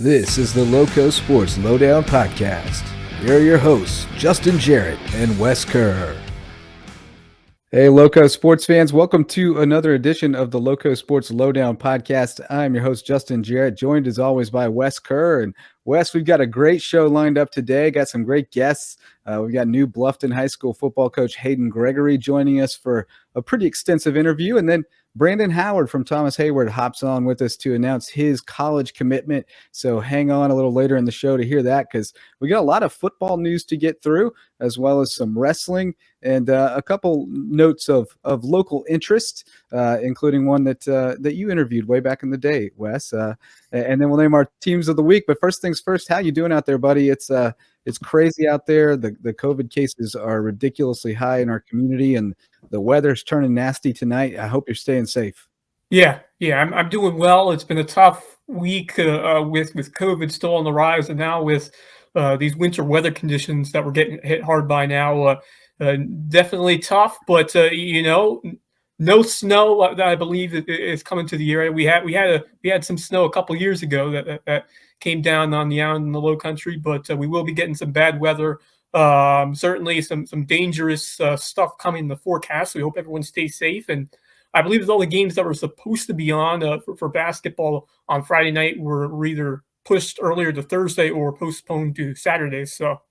This is the LowcoSports Lowdown podcast. Here are your hosts, Justin Jarrett and Wes Kerr. Hey, LowcoSports fans, welcome to another edition of the LowcoSports Lowdown podcast. I'm your host, Justin Jarrett, joined as always by Wes Kerr. And Wes, we've got a great show lined up today. Got some great guests. We've got new Bluffton High School football coach Hayden Gregory joining us for a pretty extensive interview. And then Brandon Howard from Thomas Hayward hops on with us to announce his college commitment. So hang on a little later in the show to hear that, because we got a lot of football news to get through, as well as some wrestling and a couple notes of local interest, including one that you interviewed way back in the day, Wes. And then we'll name our teams of the week. But first things first, how you doing out there, buddy? It's crazy out there. The COVID cases are ridiculously high in our community, and the weather's turning nasty tonight. I hope you're staying safe. Yeah, I'm doing well. It's been a tough week with COVID still on the rise, and now with these winter weather conditions that we're getting hit hard by now. Definitely tough, but no snow that I believe is coming to the area. We had some snow a couple years ago that came down on the island in the low country, but we will be getting some bad weather. Certainly some dangerous stuff coming in the forecast. So we hope everyone stays safe. And I believe all the games that were supposed to be on for basketball on Friday night were either pushed earlier to Thursday or postponed to Saturday. So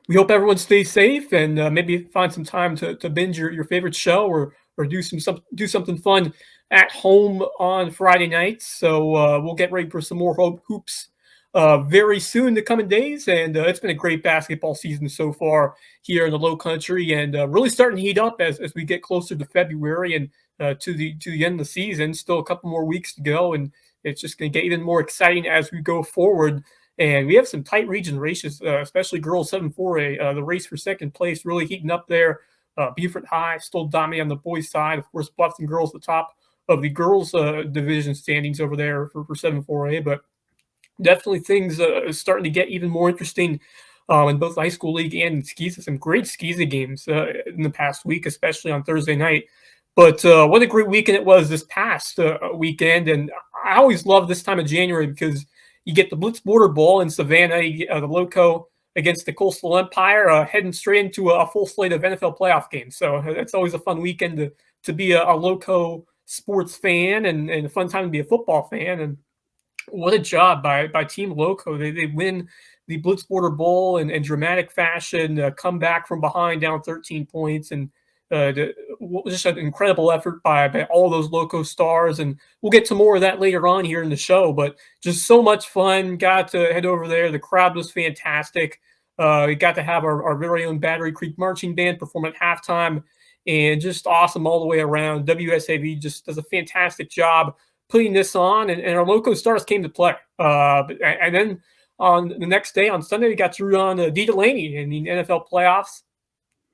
we hope everyone stays safe and maybe find some time to binge your favorite show or do something fun at home on Friday nights. So we'll get ready for some more hoops very soon in the coming days. And it's been a great basketball season so far here in the low country, and really starting to heat up as we get closer to February and to the end of the season. Still a couple more weeks to go, and it's just going to get even more exciting as we go forward. And we have some tight region races, especially girls 7-4A. The race for second place really heating up there. Beaufort High still dominating on the boys' side. Of course, Bluffton girls at the top of the girls' division standings over there for 7-4A. But definitely things starting to get even more interesting in both the high school league and in skis. Some great skis games in the past week, especially on Thursday night. But what a great weekend it was this past weekend. And I always love this time of January because you get the Blitz border ball in Savannah, you get, the Loco against the Coastal Empire, heading straight into a full slate of NFL playoff games. So it's always a fun weekend to be a Loco sports fan and a fun time to be a football fan. And what a job by Team Loco. They win the Blitz Border Bowl in dramatic fashion, come back from behind down 13 points, and just an incredible effort by all those Loco stars. And we'll get to more of that later on here in the show, but just so much fun. Got to head over there. The crowd was fantastic. We got to have our very own Battery Creek Marching Band perform at halftime, and just awesome all the way around. WSAV just does a fantastic job putting this on, and our Loco stars came to play. And then on the next day, on Sunday, we got to root on D. Delaney in the NFL playoffs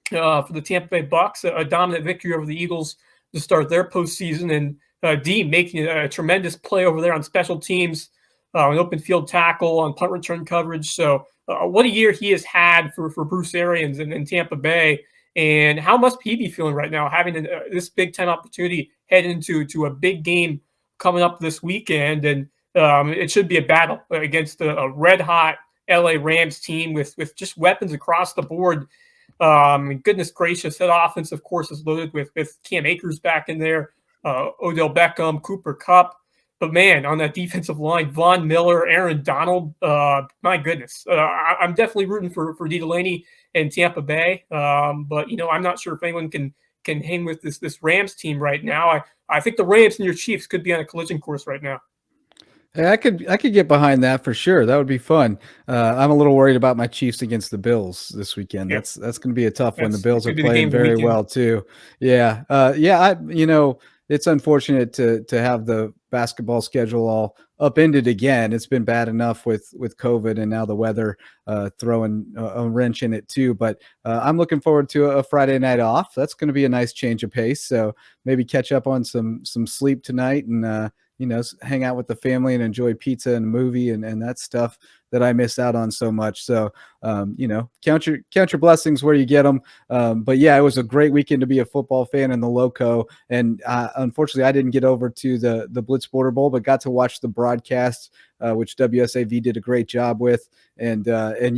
for the Tampa Bay Bucks, a dominant victory over the Eagles to start their postseason. And D making a tremendous play over there on special teams, an open field tackle on punt return coverage. So what a year he has had for Bruce Arians in Tampa Bay. And how must he be feeling right now, having this big time opportunity head into a big game coming up this weekend? And it should be a battle against a red-hot LA Rams team with just weapons across the board. Goodness gracious, that offense, of course, is loaded with Cam Akers back in there, Odell Beckham, Cooper Kupp. But, man, on that defensive line, Von Miller, Aaron Donald, my goodness. I'm definitely rooting for D. Delaney and Tampa Bay. But, I'm not sure if anyone can hang with this Rams team right now. I think the Rams and your Chiefs could be on a collision course right now. Hey, I could get behind that for sure. That would be fun. I'm a little worried about my Chiefs against the Bills this weekend. Yep. That's going to be a tough one. The Bills are playing very well too. Yeah. It's unfortunate to have the basketball schedule all upended again. It's been bad enough with COVID, and now the weather throwing a wrench in it too. But I'm looking forward to a Friday night off. That's going to be a nice change of pace. So maybe catch up on some sleep tonight and hang out with the family and enjoy pizza and a movie and that stuff that I missed out on so much. So, count your blessings where you get them. But yeah, it was a great weekend to be a football fan in the Loco. And unfortunately, I didn't get over to the Blitz Border Bowl, but got to watch the broadcast, which WSAV did a great job with. And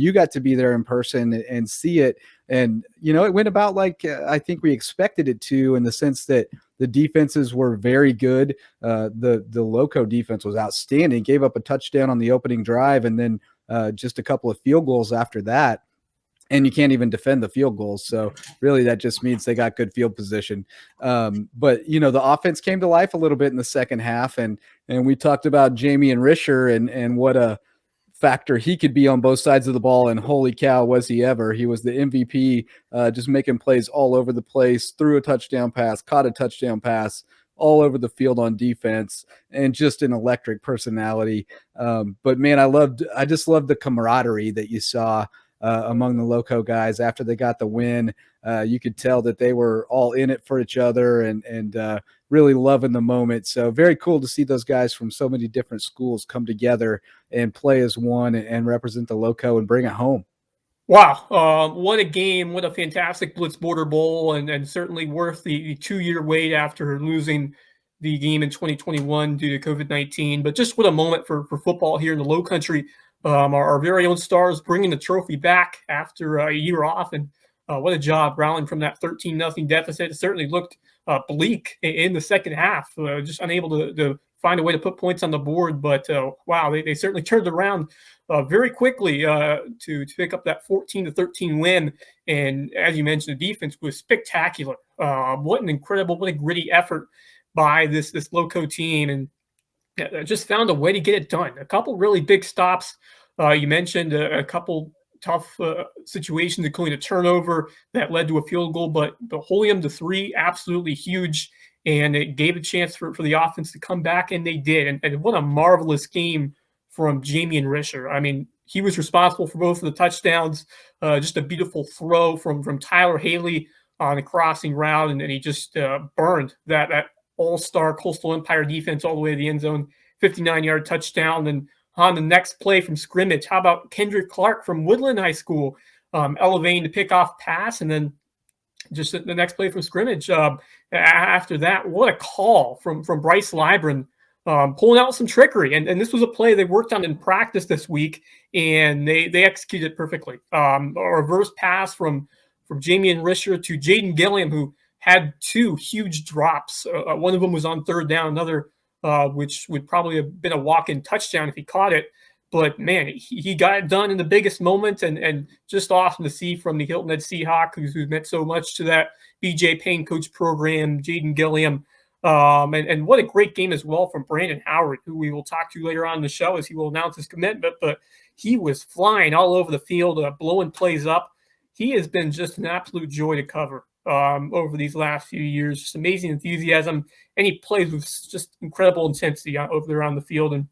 you got to be there in person and see it. And, it went about like I think we expected it to, in the sense that the defenses were very good. The Loco defense was outstanding, gave up a touchdown on the opening drive, and then just a couple of field goals after that. And you can't even defend the field goals. So really that just means they got good field position. But the offense came to life a little bit in the second half. And we talked about Jamie Risher and what a factor he could be on both sides of the ball. And holy cow, was he ever. He was the MVP, just making plays all over the place, threw a touchdown pass, caught a touchdown pass, all over the field on defense, and just an electric personality. But man, I just loved the camaraderie that you saw among the Loco guys after they got the win. You could tell that they were all in it for each other and really loving the moment. So very cool to see those guys from so many different schools come together and play as one and represent the Loco and bring it home. Wow. What a game. What a fantastic Blitz Border Bowl, and certainly worth the 2-year wait after losing the game in 2021 due to COVID-19. But just what a moment for football here in the Low Country. Our very own Stars bringing the trophy back after a year off. And what a job rallying from that 13-0 deficit. It certainly looked bleak in the second half, just unable to find a way to put points on the board. But wow, they certainly turned around very quickly to pick up that 14-13 win. And as you mentioned, the defense was spectacular. What a gritty effort by this Loco team, and just found a way to get it done. A couple really big stops. You mentioned a couple tough situations, including a turnover that led to a field goal, but holding them to 3, absolutely huge. And it gave a chance for the offense to come back, and they did. And what a marvelous game from Jamie Risher. I mean, he was responsible for both of the touchdowns. Just a beautiful throw from Tyler Haley on a crossing route, and then he just burned that all-star Coastal Empire defense all the way to the end zone, 59-yard touchdown. And on the next play from scrimmage, how about Kendrick Clark from Woodland High School elevating the pickoff pass, and then just the next play from scrimmage. After that, what a call from Bryce Libran, pulling out some trickery. And this was a play they worked on in practice this week, and they executed it perfectly. A reverse pass from Jamie Risher to Jaden Gilliam, who had 2 huge drops. One of them was on third down, another which would probably have been a walk-in touchdown if he caught it. But, man, he got it done in the biggest moment, and just awesome to see from the Hilton Head Seahawk, who's meant so much to that BJ Payne coach program, Jaden Gilliam. And what a great game as well from Brandon Howard, who we will talk to later on in the show as he will announce his commitment. But he was flying all over the field, blowing plays up. He has been just an absolute joy to cover over these last few years. Just amazing enthusiasm. And he plays with just incredible intensity over there on the field. And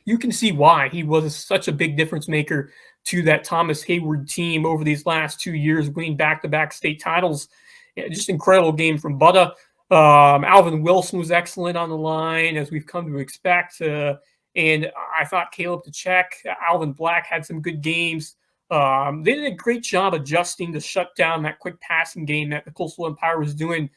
you can see why he was such a big difference maker to that Thomas Hayward team over these last 2 years, winning back-to-back state titles. Yeah, just incredible game from Butta. Alvin Wilson was excellent on the line, as we've come to expect. And I thought Caleb Tachek, Alvin Black had some good games. They did a great job adjusting to shut down that quick passing game that the Coastal Empire was doing.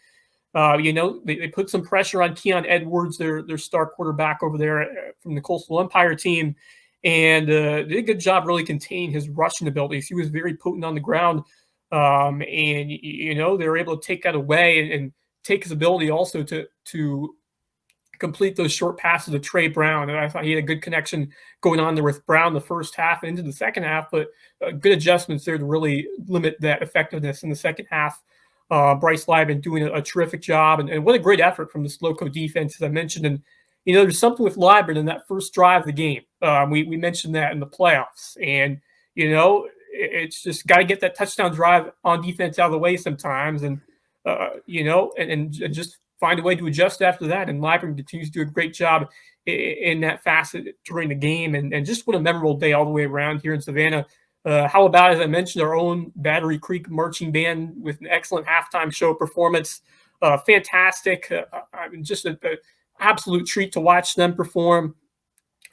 They put some pressure on Keon Edwards, their star quarterback over there from the Coastal Empire team, and did a good job really containing his rushing abilities. He was very potent on the ground, and they were able to take that away and take his ability also to complete those short passes to Trey Brown. And I thought he had a good connection going on there with Brown the first half and into the second half, but good adjustments there to really limit that effectiveness in the second half. Bryce Libran doing a terrific job, and what a great effort from this Loco defense, as I mentioned. And there's something with Libran in that first drive of the game. We mentioned that in the playoffs, and it's just got to get that touchdown drive on defense out of the way sometimes, and and just find a way to adjust after that. And Libran continues to do a great job in that facet during the game, and just what a memorable day all the way around here in Savannah. How about, as I mentioned, our own Battery Creek Marching Band with an excellent halftime show performance. Fantastic. Just a absolute treat to watch them perform.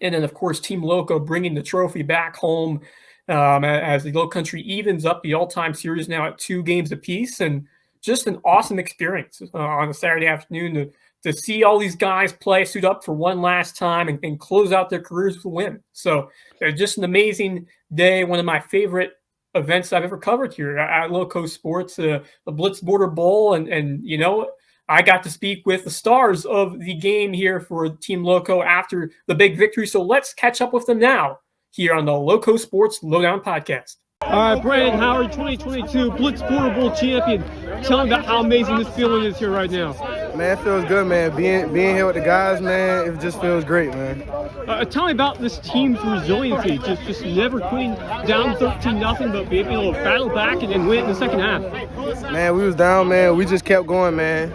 And then, of course, Team Loco bringing the trophy back home as the Low Country evens up the all-time series now at 2 games apiece. And just an awesome experience on a Saturday afternoon to see all these guys play, suit up for one last time, and close out their careers with a win. So just an amazing day, one of my favorite events I've ever covered here at LowcoSports, the Blitz Border Bowl. And you know, I got to speak with the stars of the game here for Team Loco after the big victory. So let's catch up with them now here on the LowcoSports Lowdown podcast. All right, Brandon Howard, 2022 Blitz Border Bowl champion. Tell me about how amazing this feeling is here right now. Man, it feels good, man. Being here with the guys, man, it just feels great, man. Tell me about this team's resiliency, just never quitting down 13-0, but being able to battle back and win in the second half. Man, we was down, man. We just kept going, man.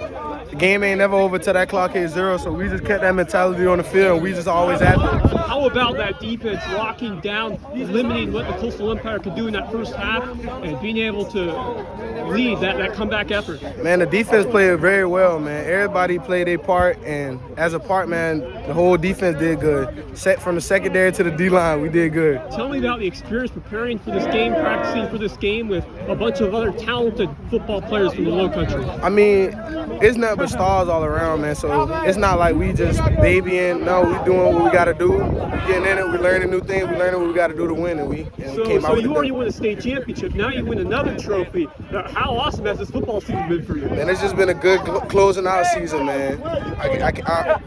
The game ain't never over till that clock hit 0, so we just kept that mentality on the field, and we just always at it. How about that defense locking down, limiting what the Coastal Empire could do in that first half, and being able to lead that comeback effort? Man, the defense played very well, man. Everybody played their part, and as a part, man, the whole defense did good. Set from the secondary to the D-line, we did good. Tell me about the experience preparing for this game, practicing for this game with a bunch of other talented football players from the Low Country. I mean, it's nothing but stars all around, man, so it's not like we just babying. No, we doing what we got to do. We getting in it, we learning new things, we learning what we got to do to win, and we came out. So you already won a state championship, now you win another trophy. How awesome has this football season been for you? Man, it's just been a good closing out season, man.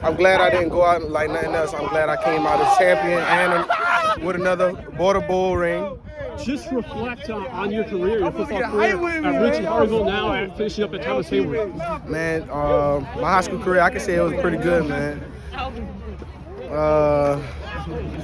I'm glad I didn't go out like nothing else. I'm glad I came out as champion and with another Border Bowl ring. Just reflect on your career, your football career at Rich and Harville now and finishing up at Thomas Hayward. Man, my high school career, I can say it was pretty good, man.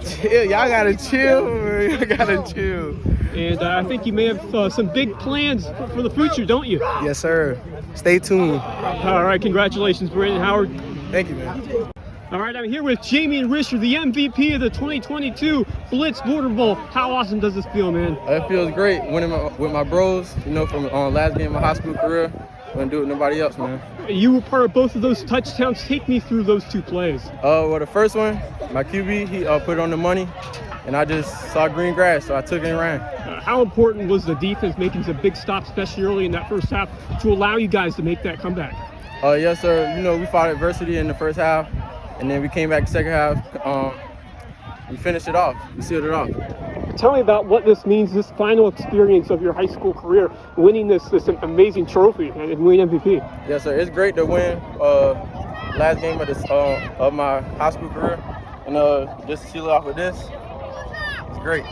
Chill, y'all gotta chill, man. Y'all gotta chill. And I think you may have some big plans for the future, don't you? Yes, sir. Stay tuned. All right, congratulations, Brandon Howard. Thank you, man. All right, I'm here with Jamie and Risher, the MVP of the 2022 Blitz Border Bowl. How awesome does this feel, man? It feels great winning with my bros, you know, from last game of my high school career. Wouldn't do it with nobody else, man. You were part of both of those touchdowns. Take me through those 2 plays. Well, the first one, my QB, he put it on the money, and I just saw green grass, so I took it and ran. How important was the defense making some big stops, especially early in that first half, to allow you guys to make that comeback? Yes, sir. You know, we fought adversity in the first half, and then we came back the second half. We finished it off. We sealed it off. Tell me about what this means, this final experience of your high school career, winning this amazing trophy and winning MVP. Yes, sir. It's great to win last game of my high school career, and just to seal it off with this, it's great.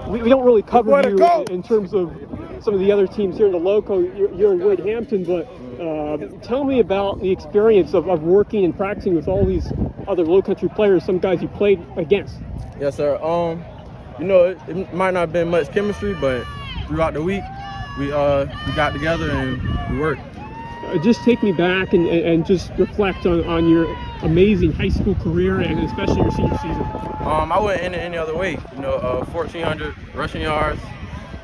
We don't really cover you in terms of some of the other teams here in the Loco. You're in Wade Hampton, but tell me about the experience of working and practicing with all these other Low Country players, some guys you played against. Yes, sir. You know, it might not have been much chemistry, but throughout the week, we got together and we worked. Just take me back and just reflect on your amazing high school career and especially your senior season. I wouldn't end it any other way. You know, 1,400 rushing yards,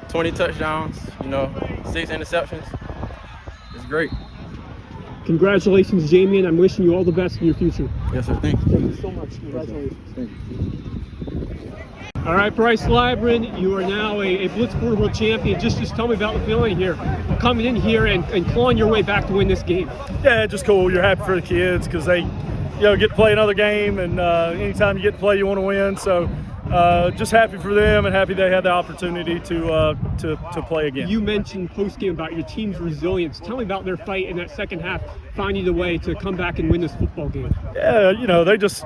20 touchdowns, you know, 6 interceptions. It's great. Congratulations, Jamie, and I'm wishing you all the best in your future. Yes, sir. Thank you. Thank you so much. Congratulations. Thank you. All right, Bryce Libren, you are now a Blitz Border Bowl champion. Just tell me about the feeling here, coming in here and clawing your way back to win this game. Yeah, just cool. You're happy for the kids because they, get to play another game, and anytime you get to play, you want to win. So just happy for them and happy they had the opportunity to play again. You mentioned post-game about your team's resilience. Tell me about their fight in that second half, finding a way to come back and win this football game. Yeah, they're just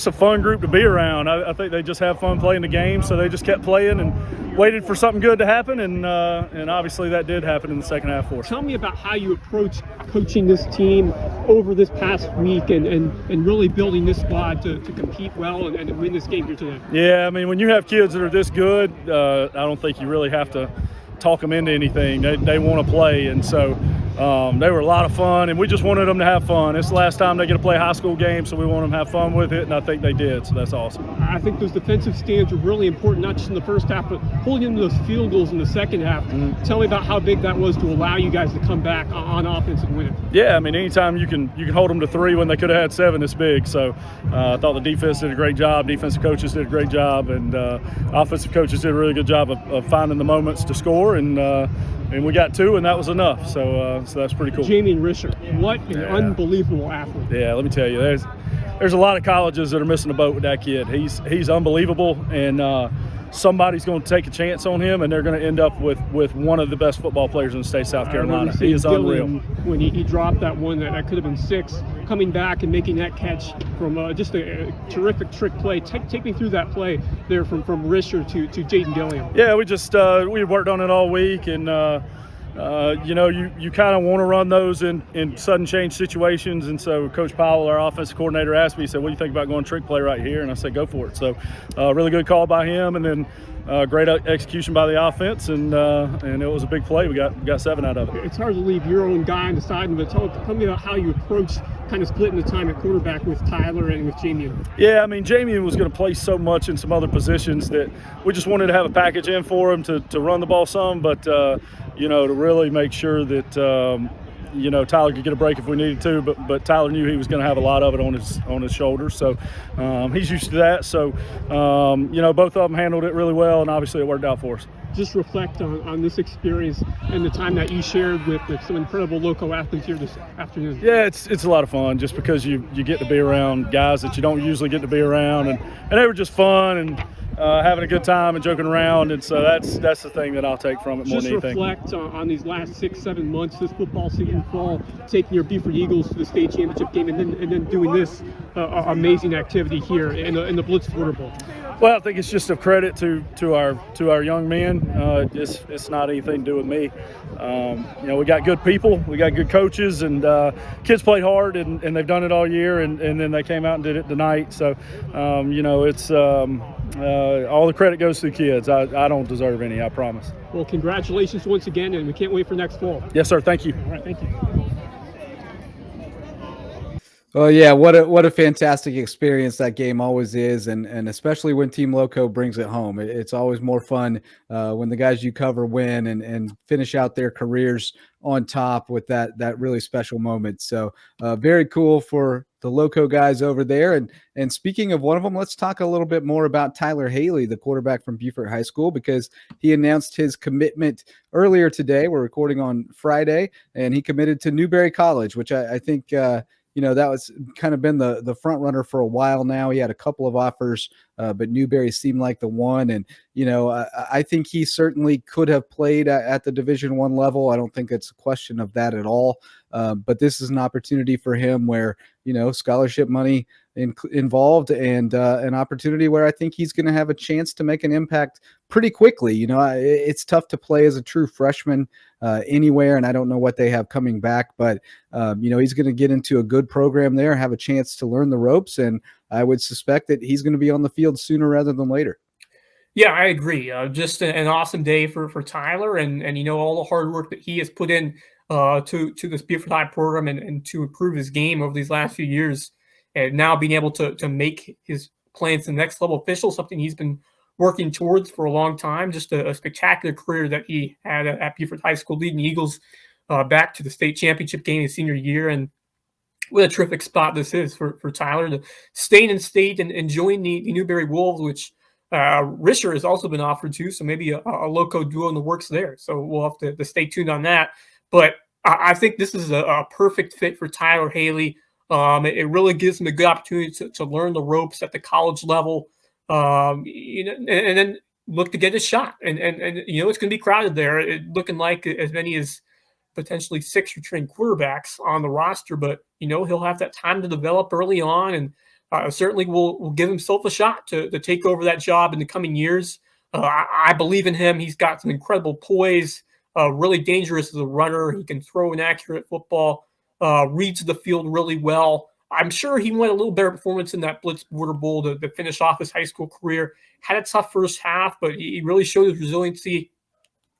a fun group to be around. I think they just have fun playing the game, so they just kept playing and waited for something good to happen, and obviously that did happen in the second half for us. Tell me about how you approach coaching this team over this past week and really building this squad to compete well and win this game here today. Yeah, I mean, when you have kids that are this good, I don't think you really have to talk them into anything. They want to play, and so they were a lot of fun, and we just wanted them to have fun. It's the last time they get to play a high school game, so we want them to have fun with it, and I think they did, so that's awesome. I think those defensive stands are really important, not just in the first half, but holding into those field goals in the second half. Tell me about how big that was to allow you guys to come back on offense and win it. Yeah, I mean, anytime you can hold them to 3 when they could have had 7, it's big. So I thought the defense did a great job, defensive coaches did a great job, and offensive coaches did a really good job of finding the moments to score, and we got 2, and that was enough. So that's pretty cool. Jamie Risher, what an unbelievable athlete. Yeah, let me tell you, there's a lot of colleges that are missing a boat with that kid. He's unbelievable, and somebody's going to take a chance on him, and they're going to end up with one of the best football players in the state of South Carolina. He is unreal. When he dropped that one that could have been 6, coming back and making that catch from just a terrific trick play. Take me through that play there from Risher to Jaden Gilliam. Yeah, we worked on it all week, and you kind of want to run those in sudden change situations. And so Coach Powell, our offensive coordinator, asked me, he said, what do you think about going trick play right here? And I said, go for it. So really good call by him, and then great execution by the offense, and it was a big play. We got 7 out of it. It's hard to leave your own guy on the side, but tell me about how you approach kind of splitting the time at quarterback with Tyler and with Jamie. Yeah, I mean, Jamie was going to play so much in some other positions that we just wanted to have a package in for him to run the ball some, but to really make sure that Tyler could get a break if we needed to, but Tyler knew he was going to have a lot of it on his shoulders, so he's used to that. So both of them handled it really well, and obviously it worked out for us. Just reflect on this experience and the time that you shared with some incredible local athletes here this afternoon. Yeah, it's a lot of fun just because you get to be around guys that you don't usually get to be around, and they were just fun and having a good time and joking around, and so that's the thing that I'll take from it more than anything. Just reflect on these last 6-7 months, this football season, fall, taking your Beaufort Eagles to the state championship game, and then doing this amazing activity here in the Blitz Border Bowl. Well, I think it's just a credit to our young men. It's not anything to do with me. We got good people, we got good coaches, and kids played hard, and they've done it all year, and then they came out and did it tonight. So, it's all the credit goes to the kids. I don't deserve any, I promise. Well, congratulations once again, and we can't wait for next fall. Yes, sir. Thank you. All right, thank you. Well, yeah, what a fantastic experience that game always is, and especially when Team Loco brings it home. It's always more fun when the guys you cover win and finish out their careers on top with that really special moment. So very cool for the Loco guys over there. And speaking of one of them, let's talk a little bit more about Tyler Haley, the quarterback from Beaufort High School, because he announced his commitment earlier today. We're recording on Friday, and he committed to Newberry College, which I think that was kind of been the front runner for a while now. He had a couple of offers, but Newberry seemed like the one. And, I think he certainly could have played at the Division I level. I don't think it's a question of that at all. But this is an opportunity for him where, scholarship money involved, and an opportunity where I think he's going to have a chance to make an impact pretty quickly. It's tough to play as a true freshman anywhere, and I don't know what they have coming back, but he's going to get into a good program there, have a chance to learn the ropes, and I would suspect that he's going to be on the field sooner rather than later. Yeah, I agree. Just an awesome day for Tyler, and all the hard work that he has put in to this Beaufort High program and to improve his game over these last few years, and now being able to make his plans to the next level official, something he's been working towards for a long time. Just a spectacular career that he had at Beaufort High School, leading the Eagles back to the state championship game his senior year. And what a terrific spot this is for Tyler to stay in state and join the Newberry Wolves, which Risher has also been offered to, so maybe a Loco duo in the works there. So we'll have to stay tuned on that. But I think this is a perfect fit for Tyler Haley. It really gives him a good opportunity to learn the ropes at the college level, and then look to get his shot. And it's going to be crowded there, looking like as many as potentially 6 returning quarterbacks on the roster. But, he'll have that time to develop early on, and certainly will give himself a shot to take over that job in the coming years. I believe in him. He's got some incredible poise, really dangerous as a runner. He can throw an accurate football, reads the field really well. I'm sure he went a little better performance in that Blitz Border Bowl to finish off his high school career. Had a tough first half, but he really showed his resiliency,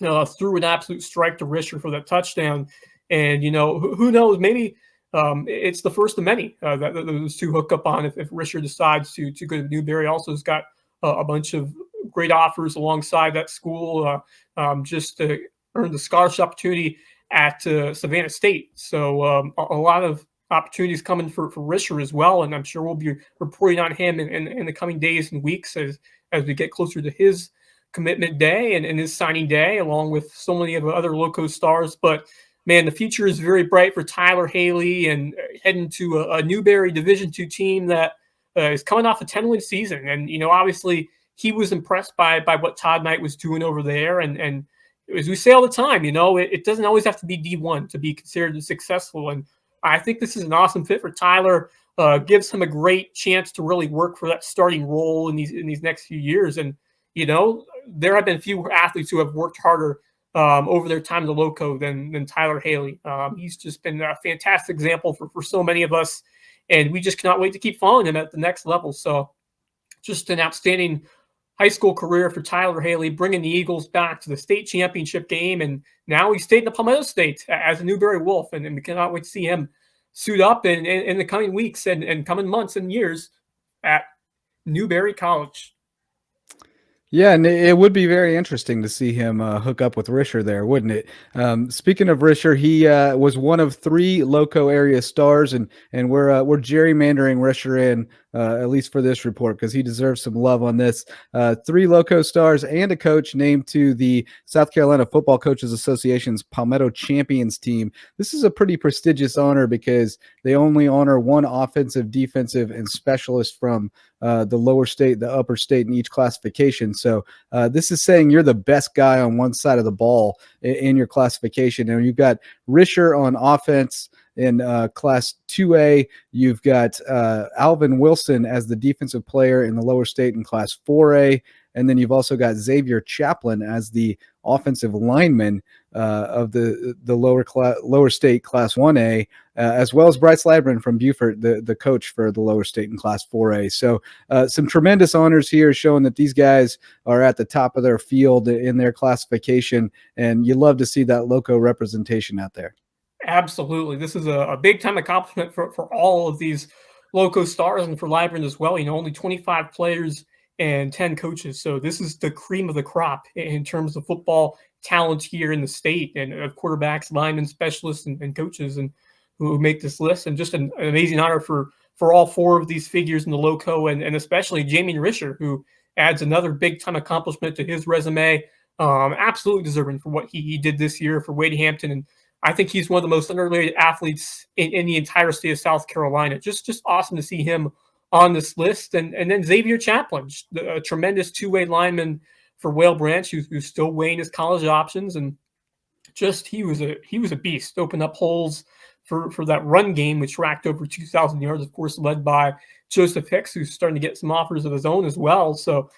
threw an absolute strike to Risher for that touchdown. And, who knows, maybe it's the first of many that those two hook up on if Risher decides to go to Newberry. Also has got a bunch of great offers alongside that school just to earn the scholarship opportunity at Savannah State. So a lot of opportunities coming for Risher as well, and I'm sure we'll be reporting on him in the coming days and weeks as we get closer to his commitment day and his signing day, along with so many of the other Loco stars. But man, the future is very bright for Tyler Haley and heading to a Newberry Division II team that is coming off a 10-win season. And, obviously he was impressed by what Todd Knight was doing over there. And as we say all the time, it doesn't always have to be D1 to be considered successful. And I think this is an awesome fit for Tyler. Gives him a great chance to really work for that starting role in these next few years. And, there have been few athletes who have worked harder over their time in the Loco than Tyler Haley. He's just been a fantastic example for so many of us, and we just cannot wait to keep following him at the next level. So just an outstanding high school career for Tyler Haley, bringing the Eagles back to the state championship game, and now he's stayed in the Palmetto State as a Newberry Wolf, and we cannot wait to see him suit up in the coming weeks and coming months and years at Newberry College. Yeah, and it would be very interesting to see him hook up with Risher there, wouldn't it? Speaking of Risher, he was one of 3 Loco area stars, and we're gerrymandering Risher in at least for this report because he deserves some love on this. 3 Loco stars and a coach named to the South Carolina Football Coaches Association's Palmetto Champions team. This is a pretty prestigious honor because they only honor one offensive, defensive, and specialist from the lower state, the upper state in each classification. So this is saying you're the best guy on one side of the ball in your classification. And you've got Risher on offense in Class 2A. You've got Alvin Wilson as the defensive player in the lower state in Class 4A. And then you've also got Xavier Chaplin as the offensive lineman of the lower state Class 1A, as well as Bryce Labrin from Beaufort, the coach for the lower state in Class 4A. So some tremendous honors here, showing that these guys are at the top of their field in their classification, and you love to see that Loco representation out there. Absolutely. This is a big-time accomplishment for all of these Loco stars and for Labrin as well. Only 25 players and 10 coaches. So this is the cream of the crop in terms of football talent here in the state, and of quarterbacks, linemen, specialists, and coaches and who make this list. And just an amazing honor for all 4 of these figures in the Loco, and especially Jamie Risher, who adds another big-time accomplishment to his resume. Absolutely deserving for what he did this year for Wade Hampton. And I think he's one of the most underrated athletes in the entire state of South Carolina. Just awesome to see him on this list. And then Xavier Chaplin, a tremendous 2-way lineman for Whale Branch, who's still weighing his college options. And just he was a beast. Opened up holes for that run game, which racked over 2,000 yards, of course, led by Joseph Hicks, who's starting to get some offers of his own as well. So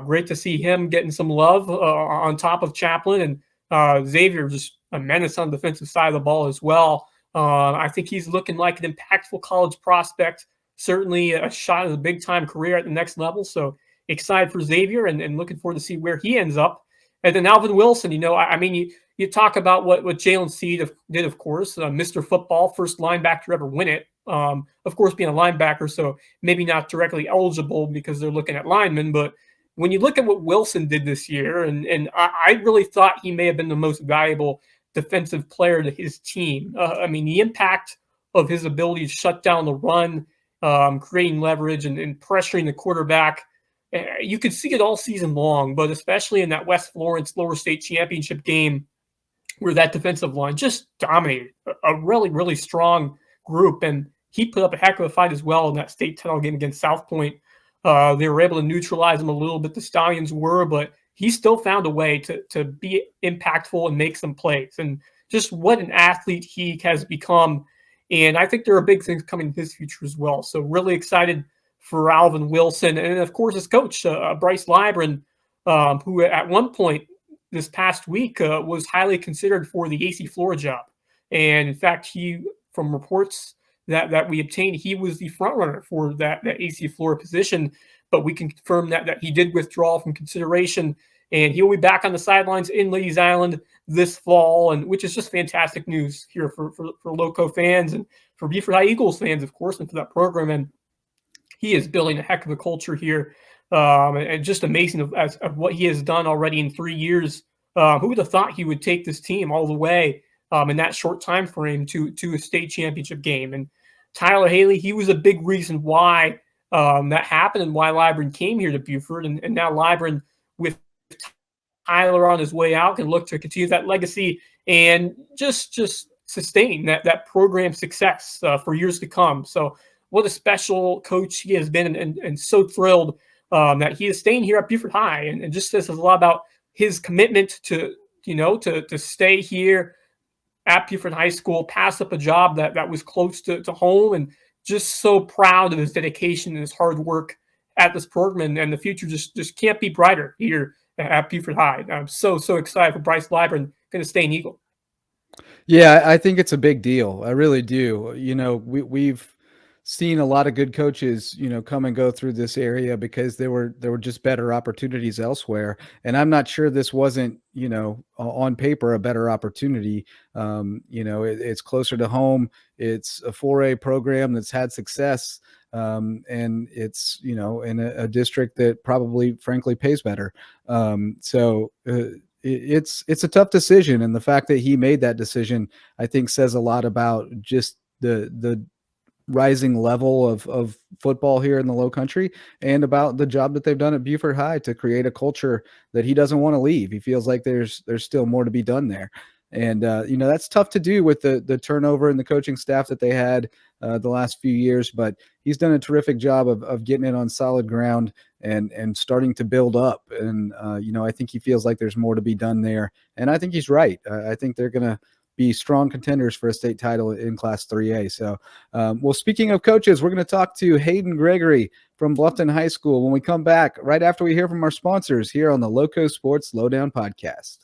great to see him getting some love on top of Chaplin. And Xavier, just a menace on the defensive side of the ball as well. I think he's looking like an impactful college prospect, certainly a shot at a big-time career at the next level. So excited for Xavier and looking forward to see where he ends up. And then Alvin Wilson, you talk about what Jalen Seed did, of course, Mr. Football, first linebacker to ever win it. Of course, being a linebacker, so maybe not directly eligible because they're looking at linemen. But when you look at what Wilson did this year, and I really thought he may have been the most valuable defensive player to his team. The impact of his ability to shut down the run, creating leverage and pressuring the quarterback, you could see it all season long, but especially in that West Florence Lower State Championship game where that defensive line just dominated a really, really strong group. And he put up a heck of a fight as well in that state title game against South Point. They were able to neutralize him a little bit, the Stallions were, but he still found a way to be impactful and make some plays. And just what an athlete he has become. And I think there are big things coming in his future as well. So really excited for Alvin Wilson. And, of course, his coach, Bryce Labrin, who at one point this past week was highly considered for the AC Flora job. And, in fact, from reports that we obtained, he was the front runner for that AC Flora position. But we can confirm that he did withdraw from consideration, and he'll be back on the sidelines in Ladies Island this fall, and which is just fantastic news here for Loco fans and for Beaufort High Eagles fans, of course, and for that program. And he is building a heck of a culture here, and just amazing of what he has done already in 3 years. Who would have thought he would take this team all the way in that short time frame to a state championship game? And Tyler Haley, he was a big reason why that happened and why Libren came here to Beaufort. And now Libren, with Tyler on his way out, can look to continue that legacy and just sustain that program success for years to come. So what a special coach he has been, and so thrilled that he is staying here at Beaufort High. And just says a lot about his commitment to stay here at Beaufort High School, pass up a job that was close to home, and just so proud of his dedication and his hard work at this program. And the future just can't be brighter here at Beaufort High. I'm so excited for Bryce Libren going to stay an Eagle. Yeah, I think it's a big deal. I really do. We've seen a lot of good coaches, come and go through this area because there were just better opportunities elsewhere. And I'm not sure this wasn't, on paper, a better opportunity. It's closer to home. It's a 4A program that's had success. And it's, in a district that probably frankly pays better. It's a tough decision. And the fact that he made that decision, I think, says a lot about just the rising level of football here in the Low Country, and about the job that they've done at Beaufort High to create a culture that he doesn't want to leave. He feels like there's still more to be done there. And, that's tough to do with the turnover and the coaching staff that they had the last few years, but he's done a terrific job of getting it on solid ground and starting to build up. And, I think he feels like there's more to be done there. And I think he's right. I think they're going to be strong contenders for a state title in Class 3A. So, speaking of coaches, we're going to talk to Hayden Gregory from Bluffton High School when we come back, right after we hear from our sponsors here on the LowcoSports Lowdown podcast.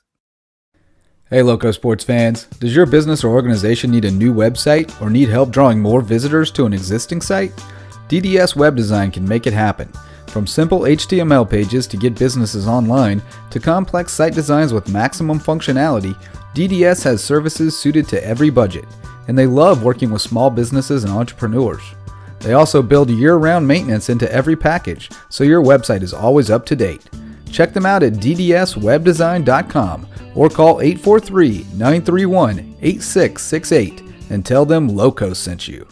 Hey, LowcoSports fans. Does your business or organization need a new website or need help drawing more visitors to an existing site? DDS Web Design can make it happen. From simple HTML pages to get businesses online to complex site designs with maximum functionality, DDS has services suited to every budget, and they love working with small businesses and entrepreneurs. They also build year-round maintenance into every package, so your website is always up to date. Check them out at ddswebdesign.com or call 843-931-8668 and tell them Loco sent you.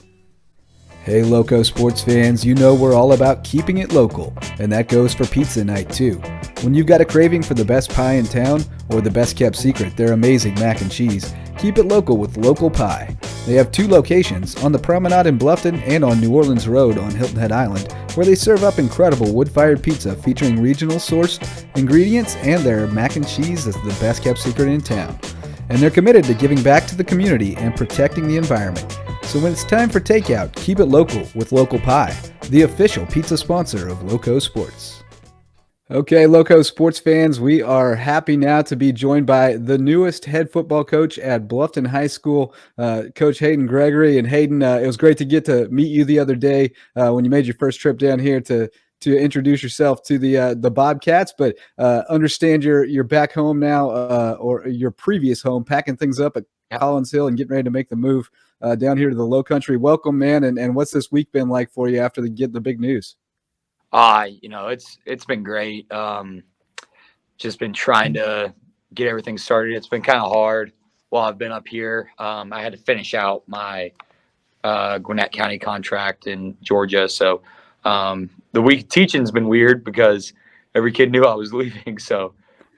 Hey, LowcoSports fans, we're all about keeping it local, and that goes for pizza night too. When you've got a craving for the best pie in town or the best kept secret, their amazing mac and cheese, keep it local with Local Pie. They have 2 locations, on the Promenade in Bluffton and on New Orleans Road on Hilton Head Island, where they serve up incredible wood-fired pizza featuring regional sourced ingredients, and their mac and cheese is the best kept secret in town. And they're committed to giving back to the community and protecting the environment. So when it's time for takeout, keep it local with Local Pie, the official pizza sponsor of LowcoSports. Okay, LowcoSports fans, we are happy now to be joined by the newest head football coach at Bluffton High School, Coach Hayden Gregory. And Hayden, it was great to get to meet you the other day when you made your first trip down here to introduce yourself to the Bobcats, but understand you're back home now, or your previous home, packing things up at Collins Hill and getting ready to make the move down here to the Low Country. Welcome, man, and what's this week been like for you after the big news? It's been great. Just been trying to get everything started. It's been kind of hard while I've been up here. I had to finish out my Gwinnett County contract in Georgia, so the week teaching's been weird because every kid knew I was leaving, so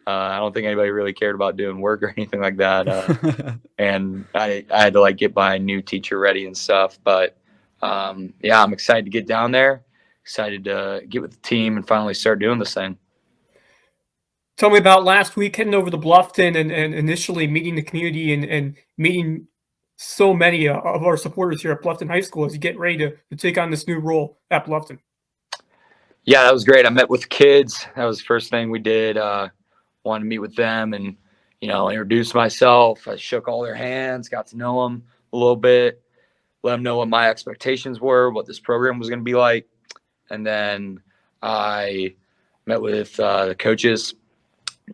I don't think anybody really cared about doing work or anything like that. And I had to get my new teacher ready and stuff. But I'm excited to get down there, excited to get with the team and finally start doing this thing. Tell me about last week, heading over to Bluffton and initially meeting the community and meeting so many of our supporters here at Bluffton High School as you get ready to take on this new role at Bluffton. Yeah, that was great. I met with kids. That was the first thing we did. Wanted to meet with them and, introduce myself. I shook all their hands, got to know them a little bit, let them know what my expectations were, what this program was going to be like. And then I met with the coaches,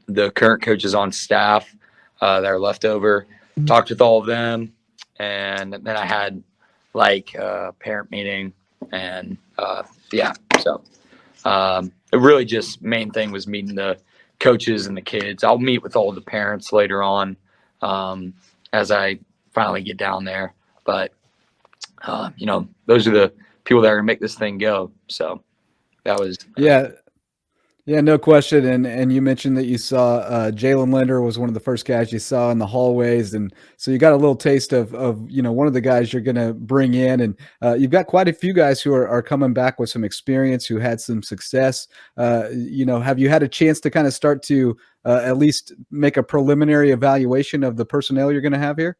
the current coaches on staff, that are left over. Talked with all of them, and then I had like a parent meeting, and so it really just main thing was meeting the coaches and the kids. I'll meet with all the parents later on as I finally get down there, but those are the people that are gonna make this thing go. So that was Yeah, no question. And you mentioned that you saw Jalen Linder was one of the first guys you saw in the hallways, and so you got a little taste of one of the guys you're going to bring in, and you've got quite a few guys who are coming back with some experience, who had some success. Have you had a chance to kind of start to at least make a preliminary evaluation of the personnel you're going to have here?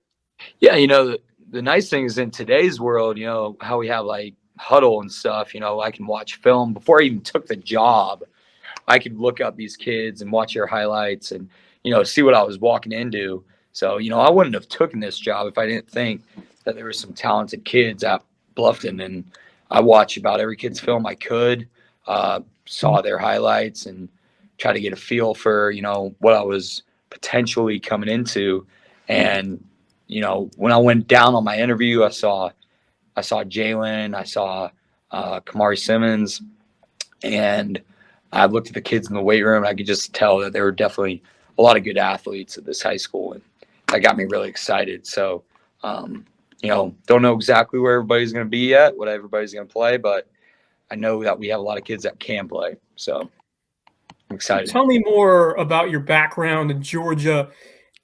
Yeah, the nice thing is in today's world, how we have like huddle and stuff. I can watch film before I even took the job. I could look up these kids and watch their highlights and, see what I was walking into. So, I wouldn't have taken this job if I didn't think that there were some talented kids at Bluffton. And I watched about every kid's film I could, saw their highlights and try to get a feel for, what I was potentially coming into. And, when I went down on my interview, I saw Jalen, I saw Kamari Simmons, and I looked at the kids in the weight room, and I could just tell that there were definitely a lot of good athletes at this high school, and that got me really excited. So, don't know exactly where everybody's going to be yet, what everybody's going to play, but I know that we have a lot of kids that can play. So I'm excited. Tell me more about your background in Georgia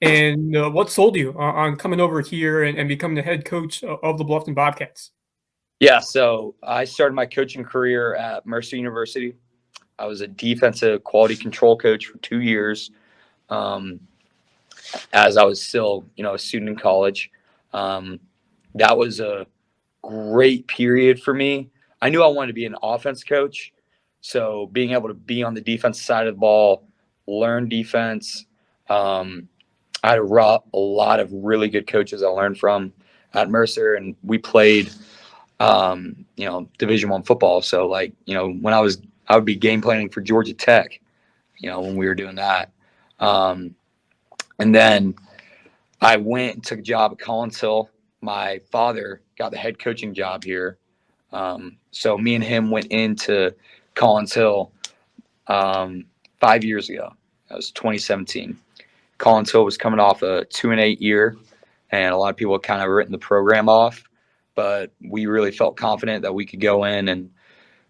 and what sold you on coming over here and becoming the head coach of the Bluffton Bobcats. Yeah, so I started my coaching career at Mercer University. I was a defensive quality control coach for 2 years as I was still, a student in college. That was a great period for me. I knew I wanted to be an offense coach. So being able to be on the defensive side of the ball, learn defense. I had a lot of really good coaches I learned from at Mercer, and we played, Division I football. So when I would be game planning for Georgia Tech, when we were doing that. And then I went and took a job at Collins Hill. My father got the head coaching job here. So me and him went into Collins Hill 5 years ago. That was 2017. Collins Hill was coming off a 2-8 year, and a lot of people had kind of written the program off. But we really felt confident that we could go in and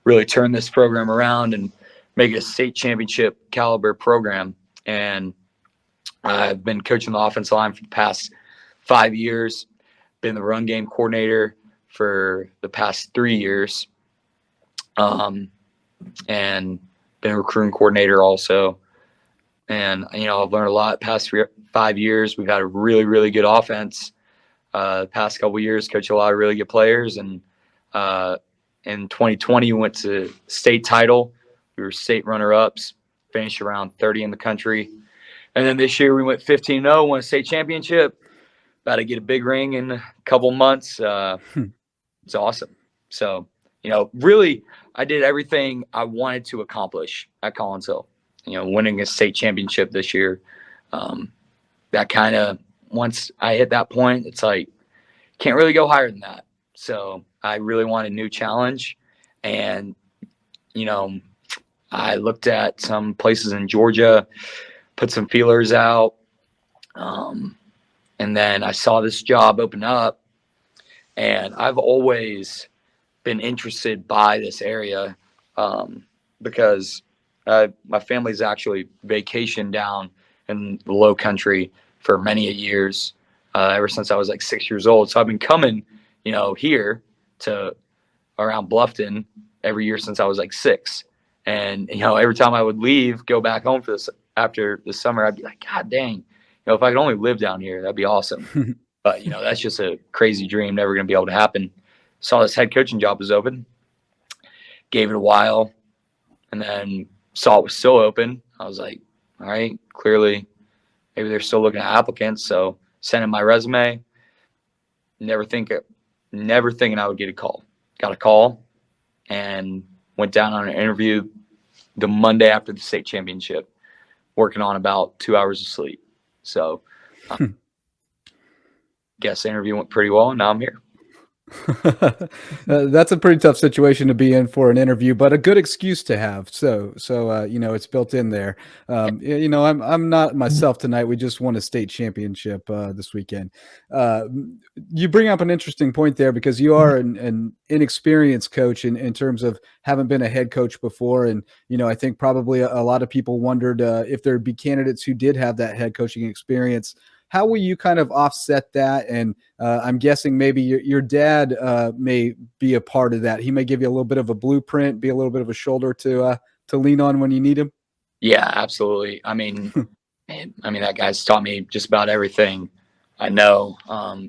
really turn this program around and make it a state championship caliber program. And I've been coaching the offensive line for the past 5 years, been the run game coordinator for the past 3 years, and been a recruiting coordinator also. And, I've learned a lot the past 5 years. We've had a really, really good offense. The past couple of years, coached a lot of really good players. And in 2020, we went to state title. We were state runner-ups, finished around 30 in the country. And then this year we went 15-0, won a state championship. About to get a big ring in a couple months. It's awesome. So, really, I did everything I wanted to accomplish at Collins Hill. Winning a state championship this year. That kind of, once I hit that point, it's like, can't really go higher than that. So I really want a new challenge. And, I looked at some places in Georgia, put some feelers out. And then I saw this job open up, and I've always been interested by this area because my family's actually vacationed down in the low country for many years, ever since I was like 6 years old. So I've been coming, here to around Bluffton every year since I was like 6. And, every time I would leave, go back home for this after the summer, I'd be like, God dang, if I could only live down here, that'd be awesome. But, that's just a crazy dream, never going to be able to happen. Saw this head coaching job was open, gave it a while, and then saw it was still open. I was like, all right, clearly maybe they're still looking at applicants. So sent in my resume, never thinking I would get a call. Got a call and went down on an interview the Monday after the state championship, working on about 2 hours of sleep. So Guess the interview went pretty well, and now I'm here. That's a pretty tough situation to be in for an interview, but a good excuse to have. So it's built in there. I'm not myself tonight. We just won a state championship this weekend. You bring up an interesting point there because you are an inexperienced coach in terms of haven't been a head coach before. And, I think probably a lot of people wondered if there'd be candidates who did have that head coaching experience. How will you kind of offset that? And I'm guessing maybe your dad may be a part of that. He may give you a little bit of a blueprint, be a little bit of a shoulder to lean on when you need him. Yeah, absolutely. I mean, that guy's taught me just about everything I know.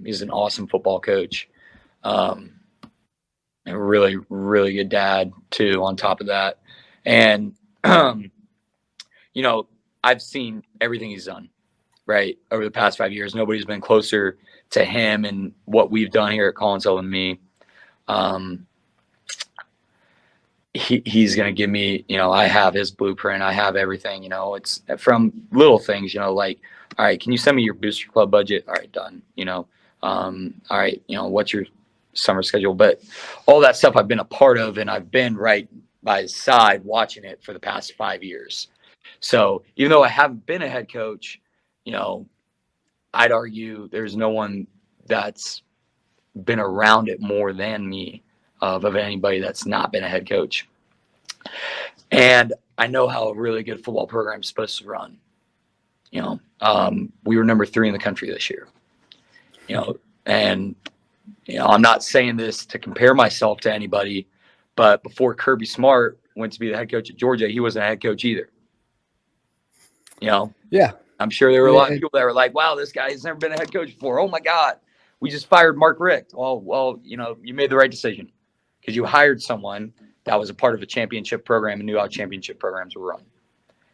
He's an awesome football coach. A really, really good dad too, on top of that. And, I've seen everything he's done. Right, over the past 5 years, nobody's been closer to him and what we've done here at Collinsville than me. He's going to give me, I have his blueprint. I have everything, it's from little things, like, all right, can you send me your booster club budget? All right, done. All right, what's your summer schedule? But all that stuff I've been a part of, and I've been right by his side watching it for the past 5 years. So even though I haven't been a head coach, I'd argue there's no one that's been around it more than me of anybody that's not been a head coach. And I know how a really good football program is supposed to run. We were number 3 in the country this year, and, I'm not saying this to compare myself to anybody, but before Kirby Smart went to be the head coach at Georgia, he wasn't a head coach either. Yeah. I'm sure there were a lot of people that were like, wow, this guy has never been a head coach before. Oh, my God. We just fired Mark Richt. Well, you made the right decision because you hired someone that was a part of a championship program and knew how championship programs were run.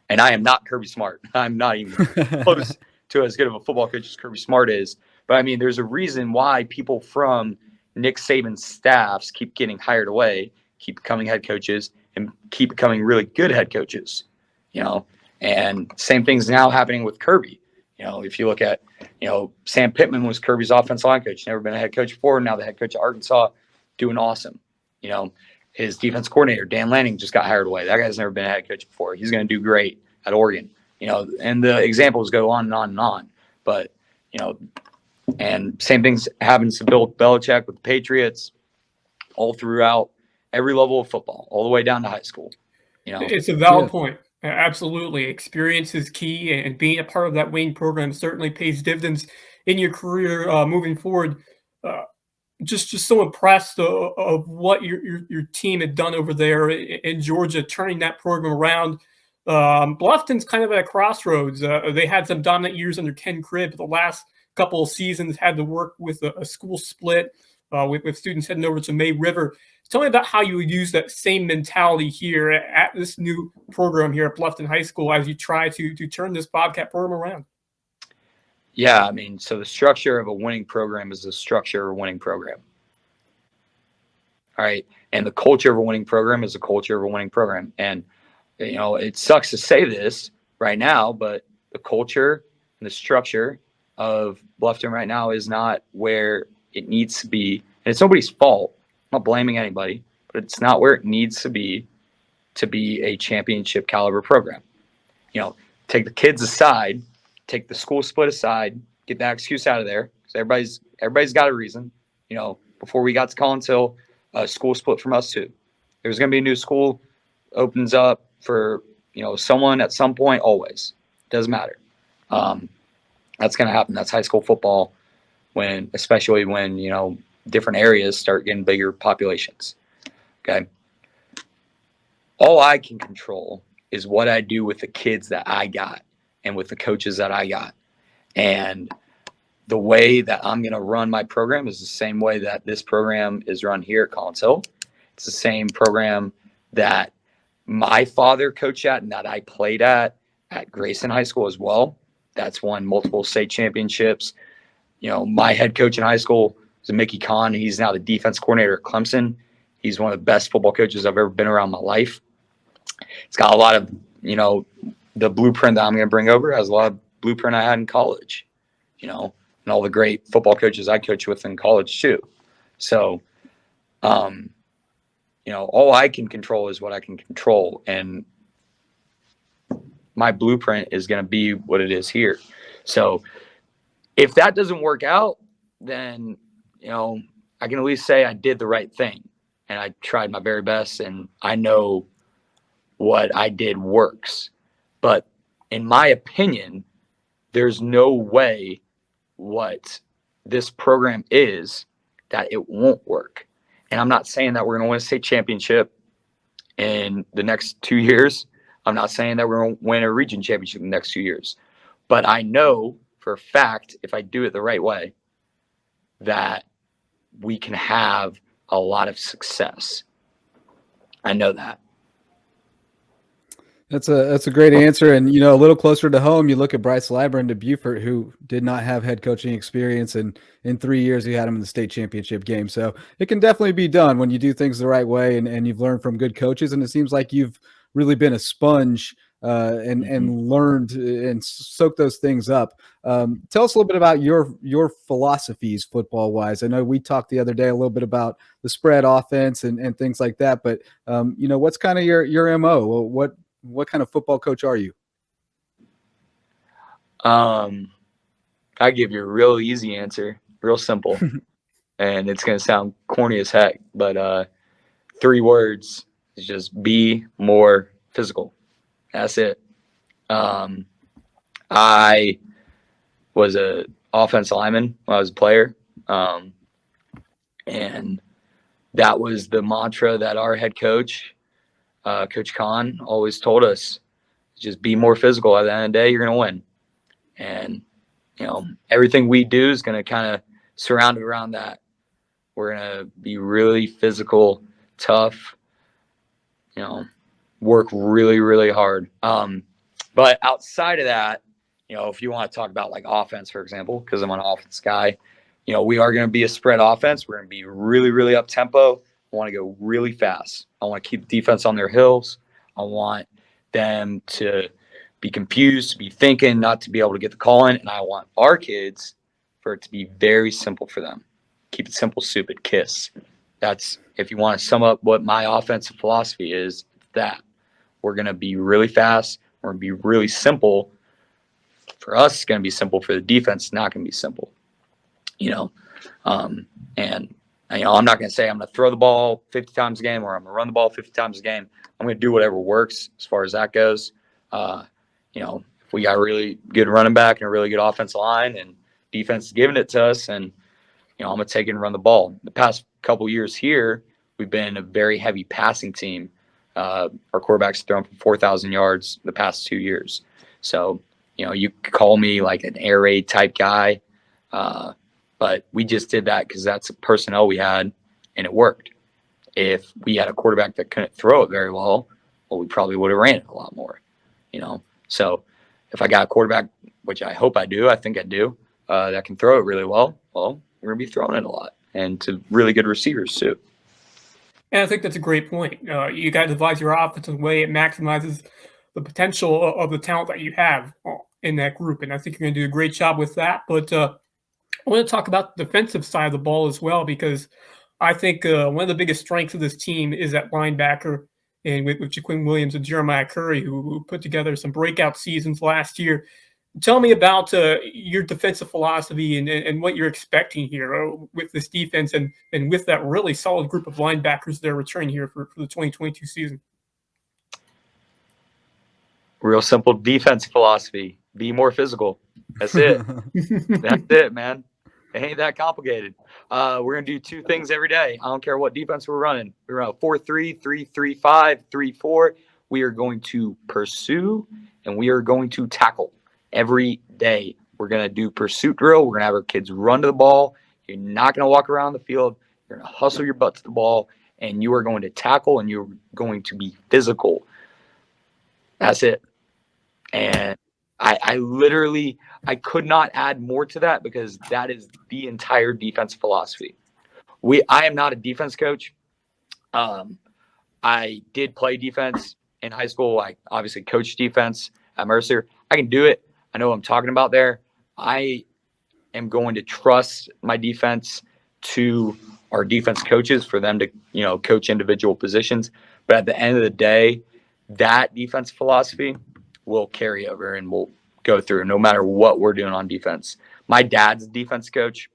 And I am not Kirby Smart. I'm not even close to as good of a football coach as Kirby Smart is. But, there's a reason why people from Nick Saban's staffs keep getting hired away, keep becoming head coaches, and keep becoming really good head coaches, And same thing's now happening with Kirby. If you look at, Sam Pittman was Kirby's offensive line coach, never been a head coach before. Now the head coach of Arkansas, doing awesome. His defense coordinator, Dan Lanning, just got hired away. That guy's never been a head coach before. He's going to do great at Oregon. And the examples go on and on and on. But, and same things happens to Bill Belichick with the Patriots, all throughout every level of football, all the way down to high school. It's a valid point. Absolutely. Experience is key, and being a part of that winning program certainly pays dividends in your career moving forward. Just so impressed of what your team had done over there in Georgia, turning that program around. Bluffton's kind of at a crossroads. They had some dominant years under Ken Cribb, but the last couple of seasons had to work with a school split with students heading over to May River. Tell me about how you would use that same mentality here at this new program here at Bluffton High School as you try to turn this Bobcat program around. Yeah, so the structure of a winning program is the structure of a winning program. All right. And the culture of a winning program is the culture of a winning program. And, it sucks to say this right now, but the culture and the structure of Bluffton right now is not where it needs to be. And it's nobody's fault. I'm not blaming anybody, but it's not where it needs to be a championship caliber program. Take the kids aside, take the school split aside, get that excuse out of there. Because everybody's got a reason. Before we got to Collinsville, a school split from us too. There's going to be a new school opens up for, someone at some point, always. Doesn't matter. That's going to happen. That's high school football especially when, different areas start getting bigger populations. Okay. All I can control is what I do with the kids that I got and with the coaches that I got. And the way that I'm going to run my program is the same way that this program is run here at Collinsville. It's the same program that my father coached at and that I played at Grayson High School as well. That's won multiple state championships. My head coach in high school is Mickey Kahn. He's now the defense coordinator at Clemson. He's one of the best football coaches I've ever been around in my life. It's got a lot of, the blueprint that I'm going to bring over has a lot of blueprint I had in college. and all the great football coaches I coached with in college too. So, all I can control is what I can control. And my blueprint is going to be what it is here. So if that doesn't work out, then, I can at least say I did the right thing and I tried my very best and I know what I did works. But in my opinion, there's no way what this program is that it won't work. And I'm not saying that we're going to win a state championship in the next 2 years. I'm not saying that we're going to win a region championship in the next 2 years. But I know for a fact, if I do it the right way, that we can have a lot of success. I know that. That's a great answer. And, a little closer to home, you look at Bryce Librand to Beaufort, who did not have head coaching experience. And in 3 years, he had him in the state championship game. So it can definitely be done when you do things the right way and you've learned from good coaches. And it seems like you've really been a sponge and learned and soaked those things up. Tell us a little bit about your philosophies football wise. I know we talked the other day a little bit about the spread offense and things like that, but what's kind of your MO? What kind of football coach are you? I give you a real easy answer, real simple, and it's going to sound corny as heck, but 3 words is just be more physical. That's it. I was a offensive lineman when I was a player, and that was the mantra that our head coach, Coach Khan, always told us: just be more physical. At the end of the day, you're going to win. And, everything we do is going to kind of surround it around that. We're going to be really physical, tough, work really, really hard. But outside of that, if you want to talk about like offense, for example, because I'm an offense guy, we are going to be a spread offense. We're going to be really, really up tempo. I want to go really fast. I want to keep the defense on their heels. I want them to be confused, to be thinking, not to be able to get the call in. And I want our kids for it to be very simple for them. Keep it simple, stupid, KISS. That's, if you want to sum up what my offensive philosophy is, that we're going to be really fast. We're going to be really simple. For us, it's going to be simple. For the defense, it's not going to be simple. I'm not going to say I'm going to throw the ball 50 times a game or I'm going to run the ball 50 times a game. I'm going to do whatever works as far as that goes. If we got a really good running back and a really good offensive line and defense is giving it to us, and, I'm going to take it and run the ball. The past couple years here, we've been a very heavy passing team. Our quarterback's thrown for 4,000 yards the past 2 years. So, you could call me like an air raid type guy. But we just did that because that's the personnel we had, and it worked. If we had a quarterback that couldn't throw it very well, we probably would have ran it a lot more, So if I got a quarterback, which I hope I do, I think I do, that can throw it really well, we're going to be throwing it a lot, and to really good receivers too. And I think that's a great point. You got to devise your offense in a way it maximizes the potential of the talent that you have in that group. And I think you're going to do a great job with that. But I want to talk about the defensive side of the ball as well, because I think one of the biggest strengths of this team is that linebacker, and with Jaquin Williams and Jeremiah Curry, who put together some breakout seasons last year. Tell me about your defensive philosophy and what you're expecting here with this defense and with that really solid group of linebackers that are returning here for the 2022 season. Real simple defensive philosophy. Be more physical. That's it. That's it, man. It ain't that complicated. We're going to do 2 things every day. I don't care what defense we're running. We run a 4-3, 3-3-5, 3-4. We are going to pursue and we are going to tackle. Every day, we're going to do pursuit drill. We're going to have our kids run to the ball. You're not going to walk around the field. You're going to hustle your butt to the ball, and you are going to tackle, and you're going to be physical. That's it. And I literally could not add more to that because that is the entire defense philosophy. I am not a defense coach. I did play defense in high school. I obviously coached defense at Mercer. I can do it. I know what I'm talking about there. I am going to trust my defense to our defense coaches for them to, coach individual positions. But at the end of the day, that defense philosophy will carry over and will go through no matter what we're doing on defense. My dad's a defense coach.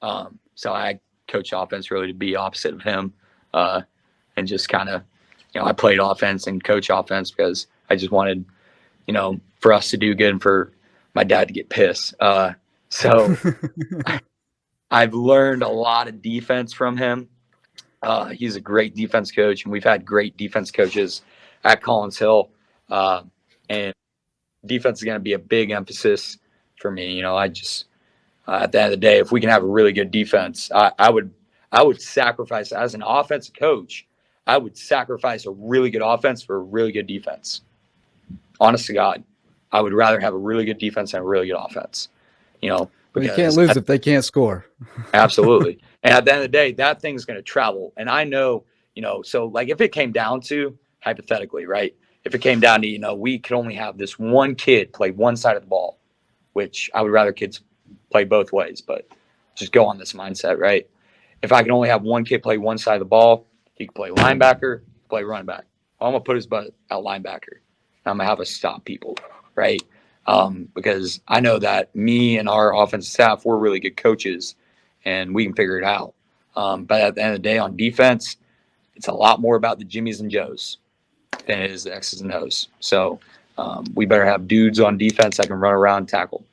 So I coach offense really to be opposite of him. And just kind of, I played offense and coach offense because I just wanted, for us to do good and for my dad to get pissed. So I've learned a lot of defense from him. He's a great defense coach, and we've had great defense coaches at Collins Hill. And defense is going to be a big emphasis for me. I just, at the end of the day, if we can have a really good defense, I would sacrifice, as an offensive coach, I would sacrifice a really good offense for a really good defense. Honest to God, I would rather have a really good defense and a really good offense. But you can't lose if they can't score. Absolutely. And at the end of the day, that thing's going to travel. And I know, so like if it came down to, hypothetically, right? If it came down to, we could only have this one kid play one side of the ball, which I would rather kids play both ways, but just go on this mindset, right? If I can only have one kid play one side of the ball, he can play linebacker, play running back. I'm going to put his butt out linebacker. I'm going to have to stop people, right? Because I know that me and our offensive staff, we're really good coaches, and we can figure it out. But at the end of the day, on defense, it's a lot more about the Jimmies and Joes than it is the X's and O's. So we better have dudes on defense that can run around and tackle.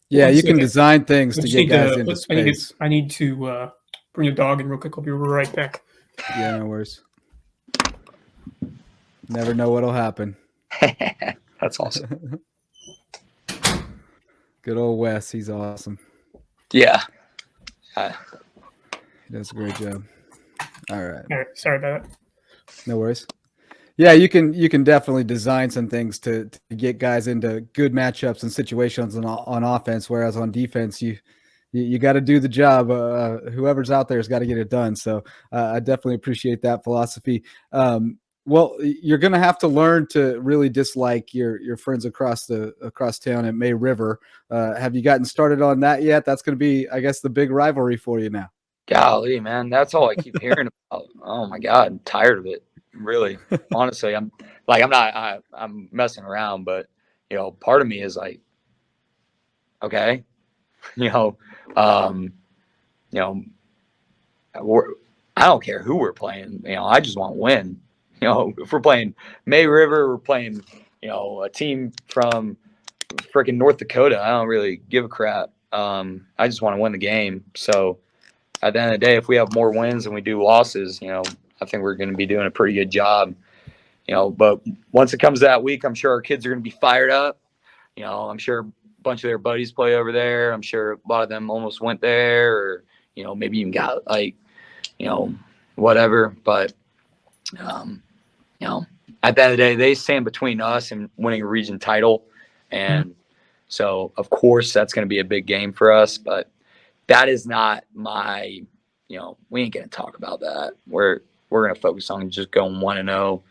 Yeah, you can design things to get guys into space. I need to bring a dog in real quick. I'll be right back. Yeah, no worries. Never know what'll happen. That's awesome. Good old Wes. He's awesome. Yeah. He does a great job. All right. Sorry about that. No worries. Yeah, you can definitely design some things to get guys into good matchups and situations on offense, whereas on defense, you got to do the job. Whoever's out there has got to get it done. So I definitely appreciate that philosophy. Well, you're going to have to learn to really dislike your friends across town at May River. Have you gotten started on that yet? That's going to be, I guess, the big rivalry for you now. Golly, man, that's all I keep hearing about. Oh my God, I'm tired of it. Really, honestly, I'm messing around, but part of me is like, okay, I don't care who we're playing. I just want to win. If we're playing May River, we're playing, a team from freaking North Dakota. I don't really give a crap. I just want to win the game. So at the end of the day, if we have more wins than we do losses, I think we're going to be doing a pretty good job, but once it comes to that week, I'm sure our kids are going to be fired up. I'm sure a bunch of their buddies play over there. I'm sure a lot of them almost went there or, maybe even got whatever. But, at the end of the day, they stand between us and winning a region title. And so, of course, that's going to be a big game for us. But that is not my, we ain't going to talk about that. We're going to focus on just going 1-0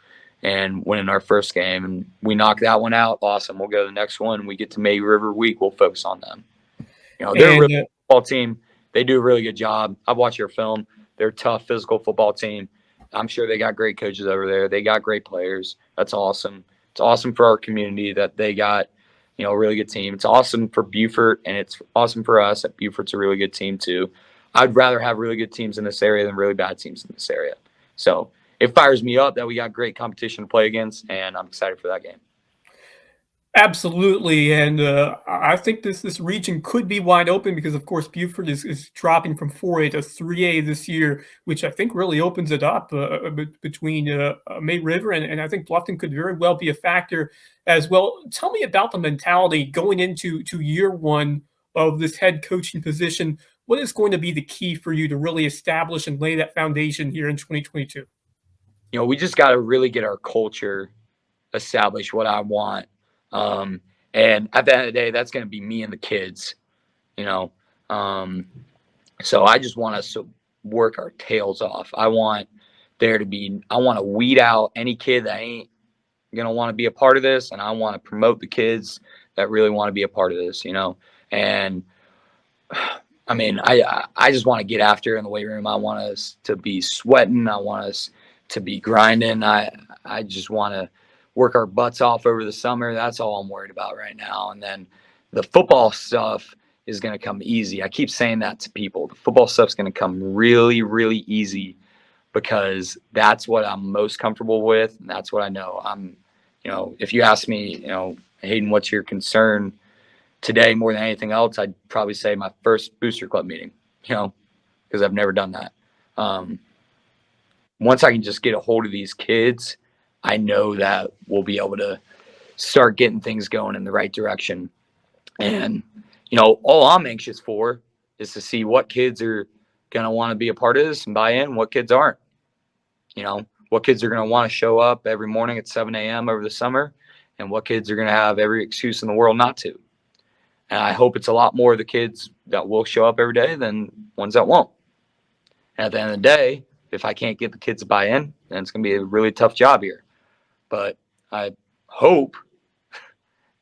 and winning our first game. And we knock that one out. Awesome. We'll go to the next one. We get to May River week. We'll focus on them. They're a really good football team. They do a really good job. I've watched your film. They're a tough physical football team. I'm sure they got great coaches over there. They got great players. That's awesome. It's awesome for our community that they got, a really good team. It's awesome for Beaufort, and it's awesome for us that Beaufort's a really good team too. I'd rather have really good teams in this area than really bad teams in this area. So it fires me up that we got great competition to play against, and I'm excited for that game. Absolutely, and I think this region could be wide open because, of course, Beaufort is dropping from 4A to 3A this year, which I think really opens it up between May River, and I think Bluffton could very well be a factor as well. Tell me about the mentality going into year one of this head coaching position. What is going to be the key for you to really establish and lay that foundation here in 2022? We just got to really get our culture established, what I want. And at the end of the day, that's going to be me and the kids, So I just want us to work our tails off. I want to weed out any kid that ain't going to want to be a part of this. And I want to promote the kids that really want to be a part of this, And I mean, I just want to get after it in the weight room. I want us to be sweating. I want us to be grinding. I just want to work our butts off over the summer. That's all I'm worried about right now. And then the football stuff is going to come easy. I keep saying that to people. The football stuff's going to come really, really easy because that's what I'm most comfortable with. And that's what I know. If you ask me, Hayden, what's your concern today more than anything else? I'd probably say my first booster club meeting, because I've never done that. Once I can just get a hold of these kids, I know that we'll be able to start getting things going in the right direction. And, all I'm anxious for is to see what kids are going to want to be a part of this and buy in, what kids aren't. What kids are going to want to show up every morning at 7 a.m. over the summer, and what kids are going to have every excuse in the world not to. And I hope it's a lot more of the kids that will show up every day than ones that won't. And at the end of the day, if I can't get the kids to buy in, then it's going to be a really tough job here. But I hope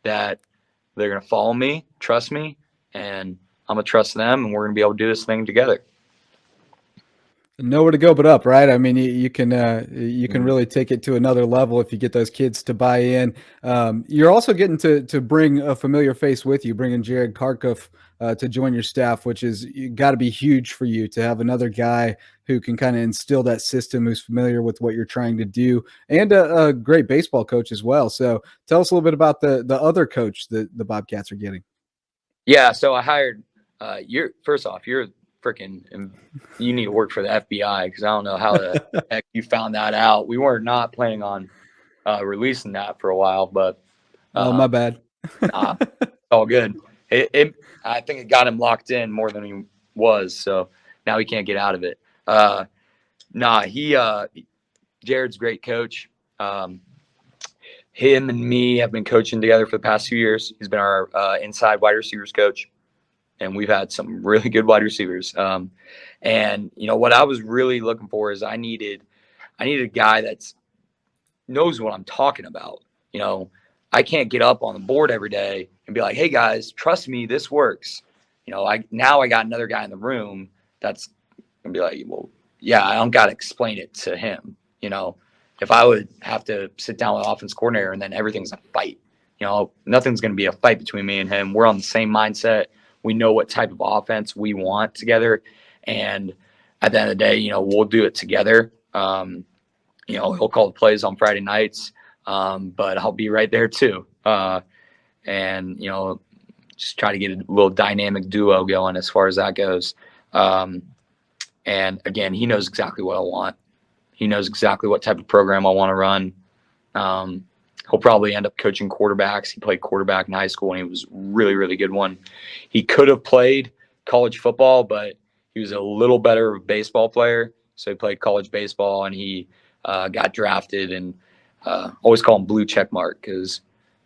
that they're going to follow me, trust me, and I'm going to trust them, and we're going to be able to do this thing together. Nowhere to go but up, right? I mean, you can really take it to another level if you get those kids to buy in. You're also getting to bring a familiar face with you, bringing Jared Kharkov to join your staff, which is got to be huge for you to have another guy who can kind of instill that system, who's familiar with what you're trying to do, and a great baseball coach as well. So tell us a little bit about the other coach that the Bobcats are getting. Yeah, so I hired you're freaking, you need to work for the FBI, because I don't know how the heck you found that out. We were not planning on releasing that for a while, but my bad. It's all good. I think it got him locked in more than he was, so now he can't get out of it. Jared's a great coach. Him and me have been coaching together for the past 2 years. He's been our inside wide receivers coach, and we've had some really good wide receivers. And what I was really looking for is I needed a guy that knows what I'm talking about. I can't get up on the board every day and be like, hey guys, trust me, this works. I got another guy in the room that's gonna be like, well, yeah, I don't gotta explain it to him. If I would have to sit down with the offense coordinator and then everything's a fight, nothing's gonna be a fight between me and him. We're on the same mindset. We know what type of offense we want together. And at the end of the day, we'll do it together. He'll call the plays on Friday nights, but I'll be right there too. And just try to get a little dynamic duo going as far as that goes. And again, he knows exactly what I want. He knows exactly what type of program I want to run. He'll probably end up coaching quarterbacks. He played quarterback in high school, and he was really, really good one. He could have played college football, but he was a little better of a baseball player. So he played college baseball, and he got drafted. And always call him Blue Check Mark because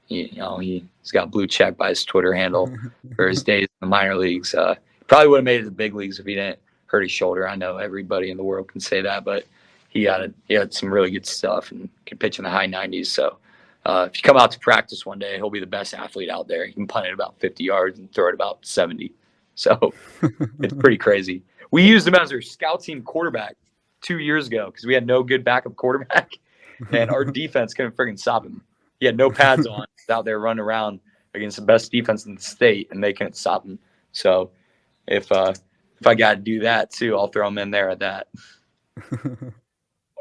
he's got blue check by his Twitter handle for his days in the minor leagues. Probably would have made it to the big leagues if he didn't hurt his shoulder. I know everybody in the world can say that, but he had some really good stuff and could pitch in the high 90s. So if you come out to practice one day, he'll be the best athlete out there. He can punt it about 50 yards and throw it about 70. So it's pretty crazy. We used him as our scout team quarterback 2 years ago because we had no good backup quarterback, and our defense couldn't freaking stop him. He had no pads on. He's out there running around against the best defense in the state, and they couldn't stop him. So if I got to do that too, I'll throw him in there at that.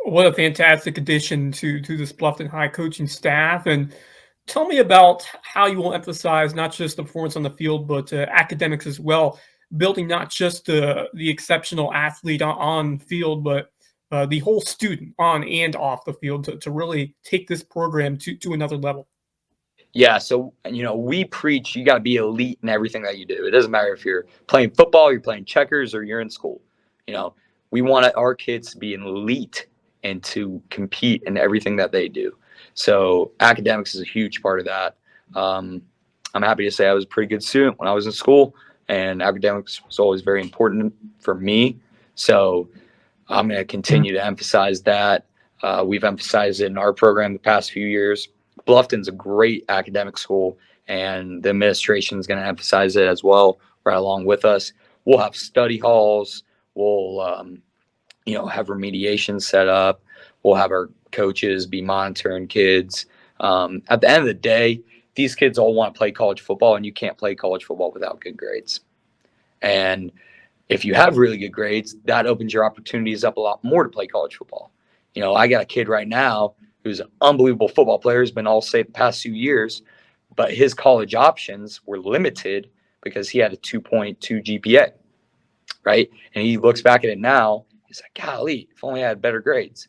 What a fantastic addition to this Bluffton High coaching staff. And tell me about how you will emphasize not just the performance on the field, but academics as well, building not just the exceptional athlete on field, but the whole student on and off the field to really take this program to another level. Yeah, so, we preach you got to be elite in everything that you do. It doesn't matter if you're playing football, you're playing checkers, or you're in school. We want our kids to be elite and to compete in everything that they do. So academics is a huge part of that. I'm happy to say I was a pretty good student when I was in school, and academics was always very important for me. So I'm going to continue to emphasize that. We've emphasized it in our program the past few years. Bluffton's a great academic school, and the administration is going to emphasize it as well. right along with us. We'll have study halls. We'll, have remediation set up. We'll have our coaches be monitoring kids. At the end of the day, these kids all want to play college football, and you can't play college football without good grades. And if you have really good grades, that opens your opportunities up a lot more to play college football. I got a kid right now who's an unbelievable football player, has been all state the past 2 years, but his college options were limited because he had a 2.2 GPA, right? And he looks back at it now, he's like, golly, if only I had better grades.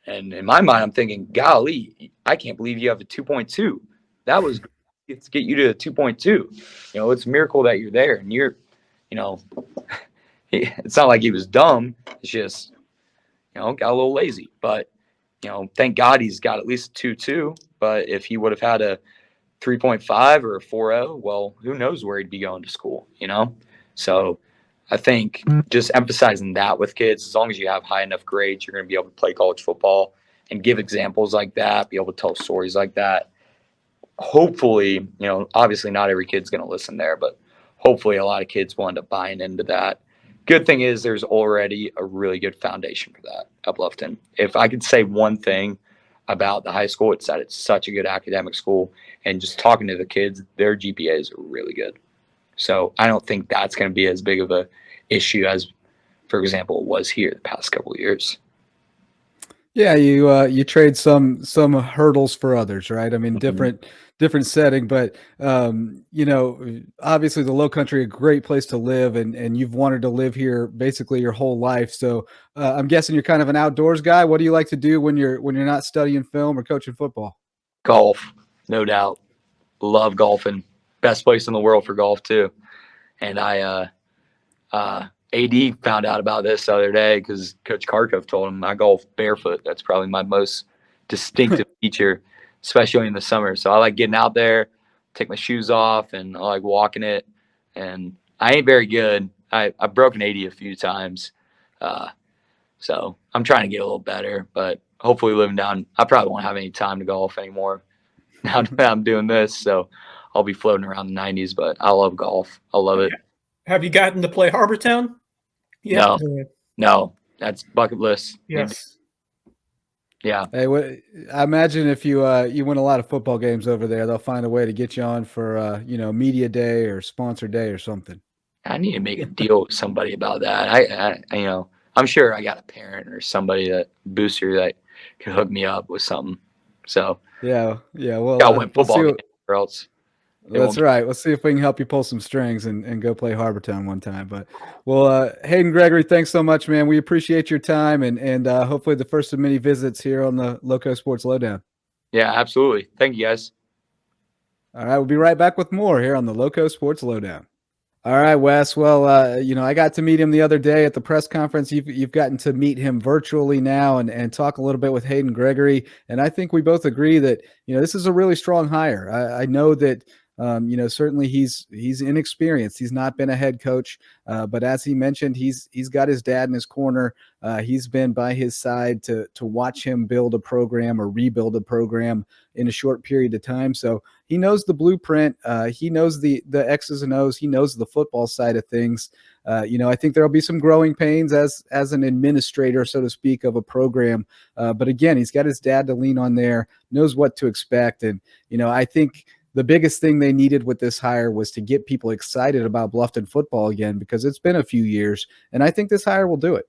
And in my mind, I'm thinking, golly, I can't believe you have a 2.2. That was to get you to a 2.2. It's a miracle that you're there. And you're, it's not like he was dumb. It's just, got a little lazy. But, thank God he's got at least a 2.2. But if he would have had a 3.5 or a 4.0, well, who knows where he'd be going to school, So I think just emphasizing that with kids, as long as you have high enough grades, you're going to be able to play college football and give examples like that, be able to tell stories like that. Hopefully, obviously not every kid's going to listen there, but hopefully a lot of kids will end up buying into that. Good thing is there's already a really good foundation for that at Bluffton. If I could say one thing about the high school, it's that it's such a good academic school, and just talking to the kids, their GPAs are really good. So I don't think that's going to be as big of a issue as, for example, it was here the past couple of years. Yeah, you trade some hurdles for others, right? I mean, different setting, but obviously the Low Country, a great place to live, and you've wanted to live here basically your whole life. So I'm guessing you're kind of an outdoors guy. What do you like to do when you're not studying film or coaching football? Golf, no doubt. Love golfing. Best place in the world for golf too. And AD found out about this the other day because Coach Kharkov told him I golf barefoot. That's probably my most distinctive feature, especially in the summer. So I like getting out there, take my shoes off, and I like walking it. And I ain't very good. I've broken 80 a few times. So I'm trying to get a little better, but hopefully living down, I probably won't have any time to golf anymore now that I'm doing this. So I'll be floating around the 90s, but I love golf. I love it. Have you gotten to play Harbortown? Yeah. No, that's bucket list. Yes. Yeah. Hey, I imagine if you win a lot of football games over there, they'll find a way to get you on for media day or sponsor day or something. I need to make a deal with somebody about that. I'm sure I got a parent or somebody booster that can hook me up with something. So yeah. Well, got to win football games or else. That's right. Let's see if we can help you pull some strings and go play Harbortown one time. But Hayden Gregory, thanks so much, man. We appreciate your time and hopefully the first of many visits here on the LowcoSports Lowdown. Yeah, absolutely. Thank you, guys. All right, we'll be right back with more here on the LowcoSports Lowdown. All right, Wes. Well, I got to meet him the other day at the press conference. You've gotten to meet him virtually now and talk a little bit with Hayden Gregory. And I think we both agree that, this is a really strong hire. I know that, certainly he's inexperienced. He's not been a head coach, but as he mentioned, he's got his dad in his corner. He's been by his side to watch him build a program or rebuild a program in a short period of time. So he knows the blueprint. He knows the X's and O's. He knows the football side of things. I think there'll be some growing pains as an administrator, so to speak, of a program. But again, he's got his dad to lean on there, knows what to expect. And, I think the biggest thing they needed with this hire was to get people excited about Bluffton football again, because it's been a few years. And I think this hire will do it.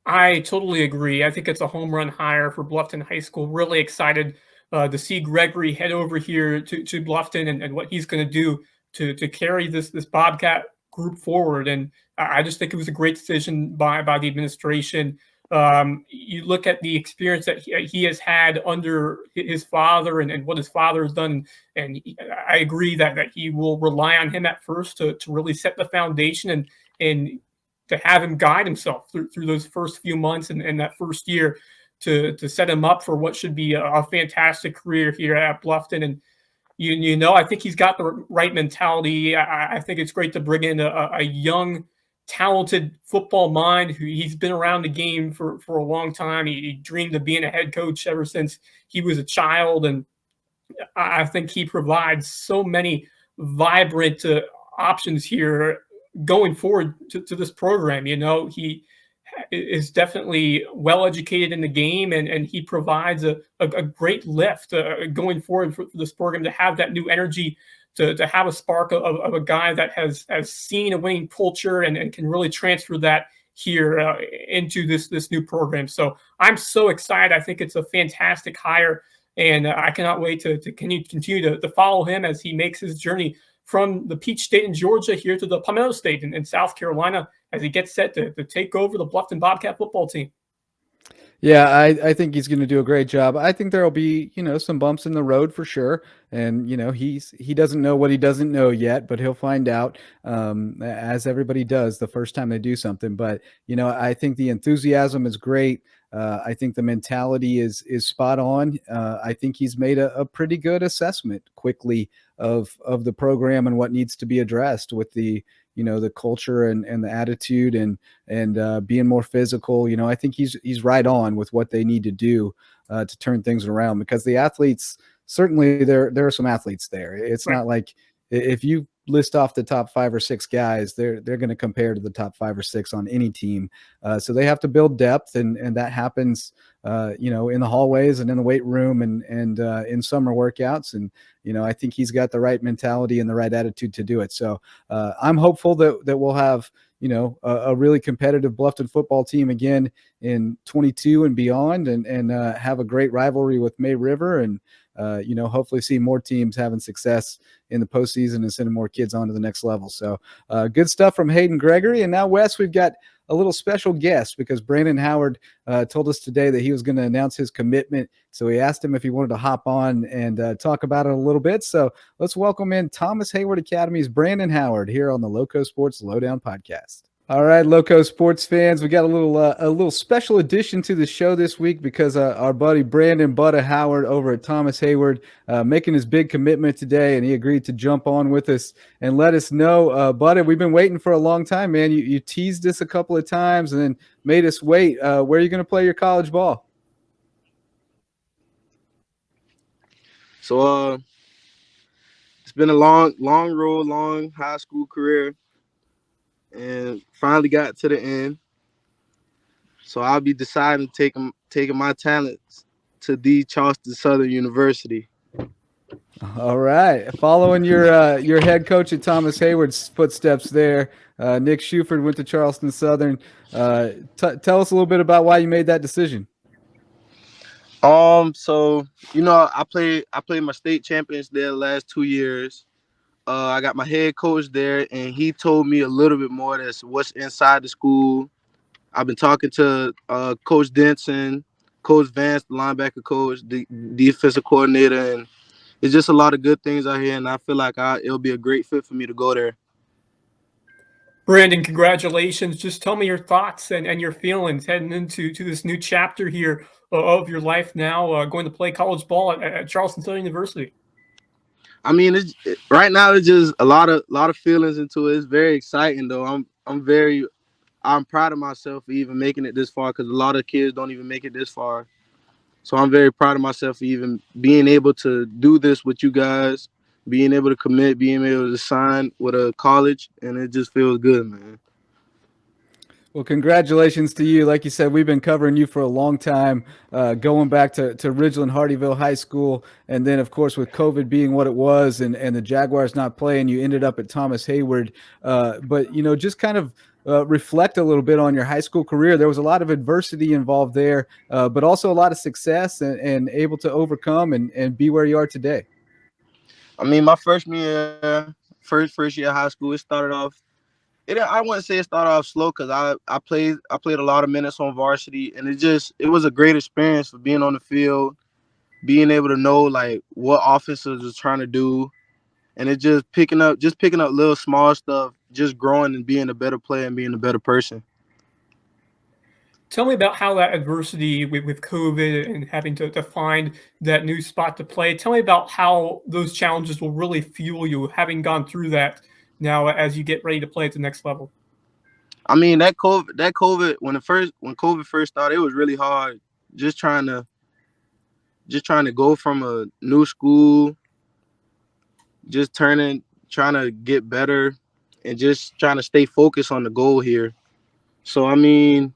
I totally agree. I think it's a home run hire for Bluffton High School. Really excited to see Gregory head over here to Bluffton and what he's going to do to carry this Bobcat group forward. And I just think it was a great decision by the administration. You look at the experience that he has had under his father and what his father has done. And I agree that he will rely on him at first to really set the foundation and to have him guide himself through those first few months and that first year to set him up for what should be a fantastic career here at Bluffton. And, I think he's got the right mentality. I think it's great to bring in a young, talented football mind who he's been around the game for a long time. He dreamed of being a head coach ever since he was a child. And I think he provides so many vibrant options here going forward to this program. He is definitely well educated in the game, and he provides a great lift going forward for this program to have that new energy, to have a spark of a guy that has seen a winning culture and can really transfer that here into this new program. So I'm so excited. I think it's a fantastic hire, and I cannot wait to continue to follow him as he makes his journey from the Peach State in Georgia here to the Palmetto State in South Carolina as he gets set to take over the Bluffton Bobcat football team. Yeah, I think he's going to do a great job. I think there'll be, some bumps in the road for sure. And, he doesn't know what he doesn't know yet, but he'll find out, as everybody does the first time they do something. But, I think the enthusiasm is great. I think the mentality is spot on. I think he's made a pretty good assessment quickly of the program and what needs to be addressed with the culture and the attitude and being more physical. I think he's right on with what they need to do to turn things around, because the athletes, certainly there are some athletes there. It's not like if you list off the top 5 or 6 guys, they're going to compare to the top 5 or 6 on any team. So they have to build depth, and that happens, in the hallways and in the weight room and in summer workouts. And, I think he's got the right mentality and the right attitude to do it. So I'm hopeful that we'll have, a really competitive Bluffton football team again in 22 and beyond, and have a great rivalry with May River, and hopefully see more teams having success in the postseason and sending more kids on to the next level. So good stuff from Hayden Gregory. And now, Wes, we've got a little special guest, because Brandon Howard told us today that he was going to announce his commitment. So we asked him if he wanted to hop on and talk about it a little bit. So let's welcome in Thomas Hayward Academy's Brandon Howard here on the LowcoSports Lowdown podcast. All right, Loco Sports fans, we got a little special addition to the show this week, because our buddy Brandon Butta Howard over at Thomas Hayward making his big commitment today, and he agreed to jump on with us and let us know. Butta, we've been waiting for a long time, man. You teased us a couple of times and then made us wait. Where are you going to play your college ball? So it's been a long road, long high school career, and finally got to the end. So I'll be deciding taking my talents to the Charleston Southern University. All right. Following your head coach at Thomas Hayward's footsteps there, Nick Shuford went to Charleston Southern. Tell us a little bit about why you made that decision. So I played my state champions there the last 2 years. I got my head coach there, and he told me a little bit more that's what's inside the school. I've been talking to Coach Denson, Coach Vance, the linebacker coach, the defensive coordinator, and it's just a lot of good things out here, and I feel like it'll be a great fit for me to go there. Brandon, congratulations. Just tell me your thoughts and your feelings heading into this new chapter here of your life now, going to play college ball at Charleston Southern University. I mean, right now it's just a lot of feelings into it. It's very exciting, though. I'm proud of myself for even making it this far, because a lot of kids don't even make it this far. So I'm very proud of myself for even being able to do this with you guys, being able to commit, being able to sign with a college, and it just feels good, man. Well, congratulations to you. Like you said, we've been covering you for a long time, going back to Ridgeland Hardyville High School. And then, of course, with COVID being what it was and the Jaguars not playing, you ended up at Thomas Hayward. But, just kind of reflect a little bit on your high school career. There was a lot of adversity involved there, but also a lot of success and able to overcome and be where you are today. I mean, my freshman year, first year of high school, it started off. I wouldn't say it started off slow, because I played a lot of minutes on varsity, and it was a great experience for being on the field, being able to know like what offenses was trying to do, and it just picking up little small stuff, just growing and being a better player and being a better person. Tell me about how that adversity with COVID and having to find that new spot to play. Tell me about how those challenges will really fuel you, having gone through that now as you get ready to play at the next level. I mean, that COVID when COVID first started, it was really hard. Just trying to go from a new school, trying to get better, and just trying to stay focused on the goal here. So I mean,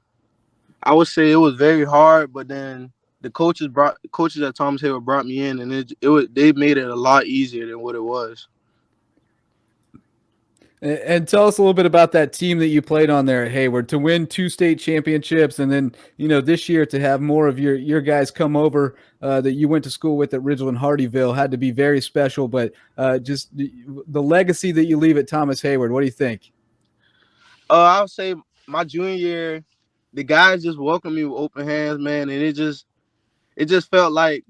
I would say it was very hard, but then the coaches at Thomas Hayward brought me in, and they made it a lot easier than what it was. And tell us a little bit about that team that you played on there at Hayward to win 2 state championships, and then this year to have more of your guys come over that you went to school with at Ridgeland Hardyville had to be very special. But just the legacy that you leave at Thomas Hayward, what do you think? I would say my junior year, the guys just welcomed me with open hands, man, and it just felt like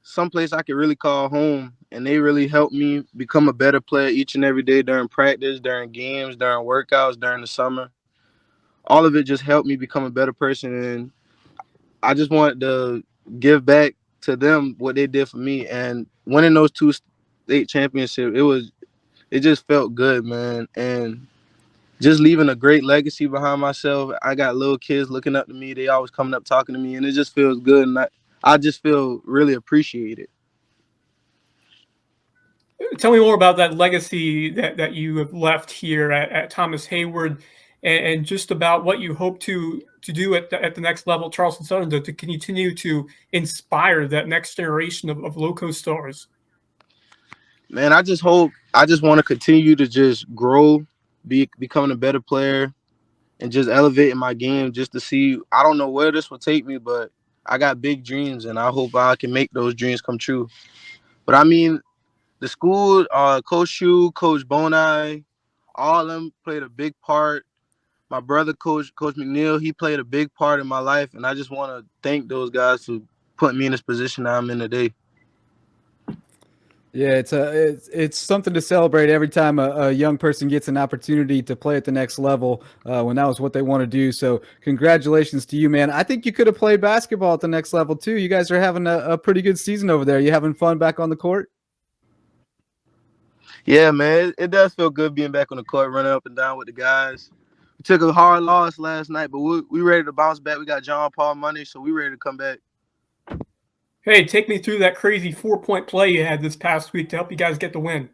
someplace I could really call home, and they really helped me become a better player each and every day during practice, during games, during workouts, during the summer. All of it just helped me become a better person, and I just wanted to give back to them what they did for me. And winning those 2 state championships, it just felt good, man, and just leaving a great legacy behind myself. I got little kids looking up to me. They always coming up talking to me, and it just feels good, and I just feel really appreciated. Tell me more about that legacy that you have left here at Thomas Hayward, and just about what you hope to do at the next level, Charleston Southern, to continue to inspire that next generation of Loco stars. Man, I just want to continue to just grow, becoming a better player, and just elevating my game just to see. I don't know where this will take me, but I got big dreams, and I hope I can make those dreams come true. But I mean, the school, Coach Shu, Coach Bonai, all of them played a big part. My brother, Coach McNeil, he played a big part in my life, and I just want to thank those guys for putting me in this position that I'm in today. Yeah, it's something to celebrate every time a young person gets an opportunity to play at the next level when that was what they want to do. So congratulations to you, man. I think you could have played basketball at the next level too. You guys are having a pretty good season over there. You having fun back on the court? Yeah, man, it does feel good being back on the court, running up and down with the guys. We took a hard loss last night, but we ready to bounce back. We got John Paul Money, so we ready to come back. Hey, take me through that crazy 4-point play you had this past week to help you guys get the win.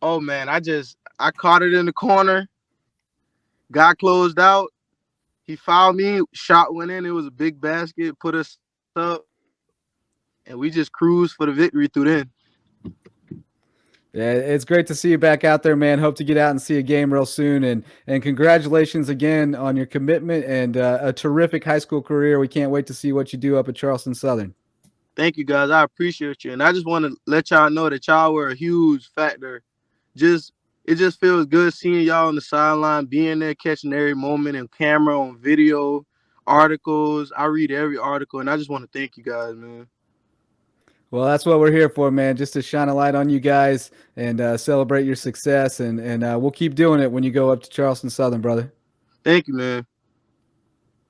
Oh, man, I caught it in the corner. Guy closed out. He fouled me. Shot went in. It was a big basket, put us up. And we just cruised for the victory through then. Yeah, it's great to see you back out there, man. Hope to get out and see a game real soon. And congratulations again on your commitment and a terrific high school career. We can't wait to see what you do up at Charleston Southern. Thank you, guys. I appreciate you. And I just want to let y'all know that y'all were a huge factor. It just feels good seeing y'all on the sideline, being there, catching every moment in camera, on video, articles. I read every article, and I just want to thank you guys, man. Well, that's what we're here for, man, just to shine a light on you guys and celebrate your success. And we'll keep doing it when you go up to Charleston Southern, brother. Thank you, man.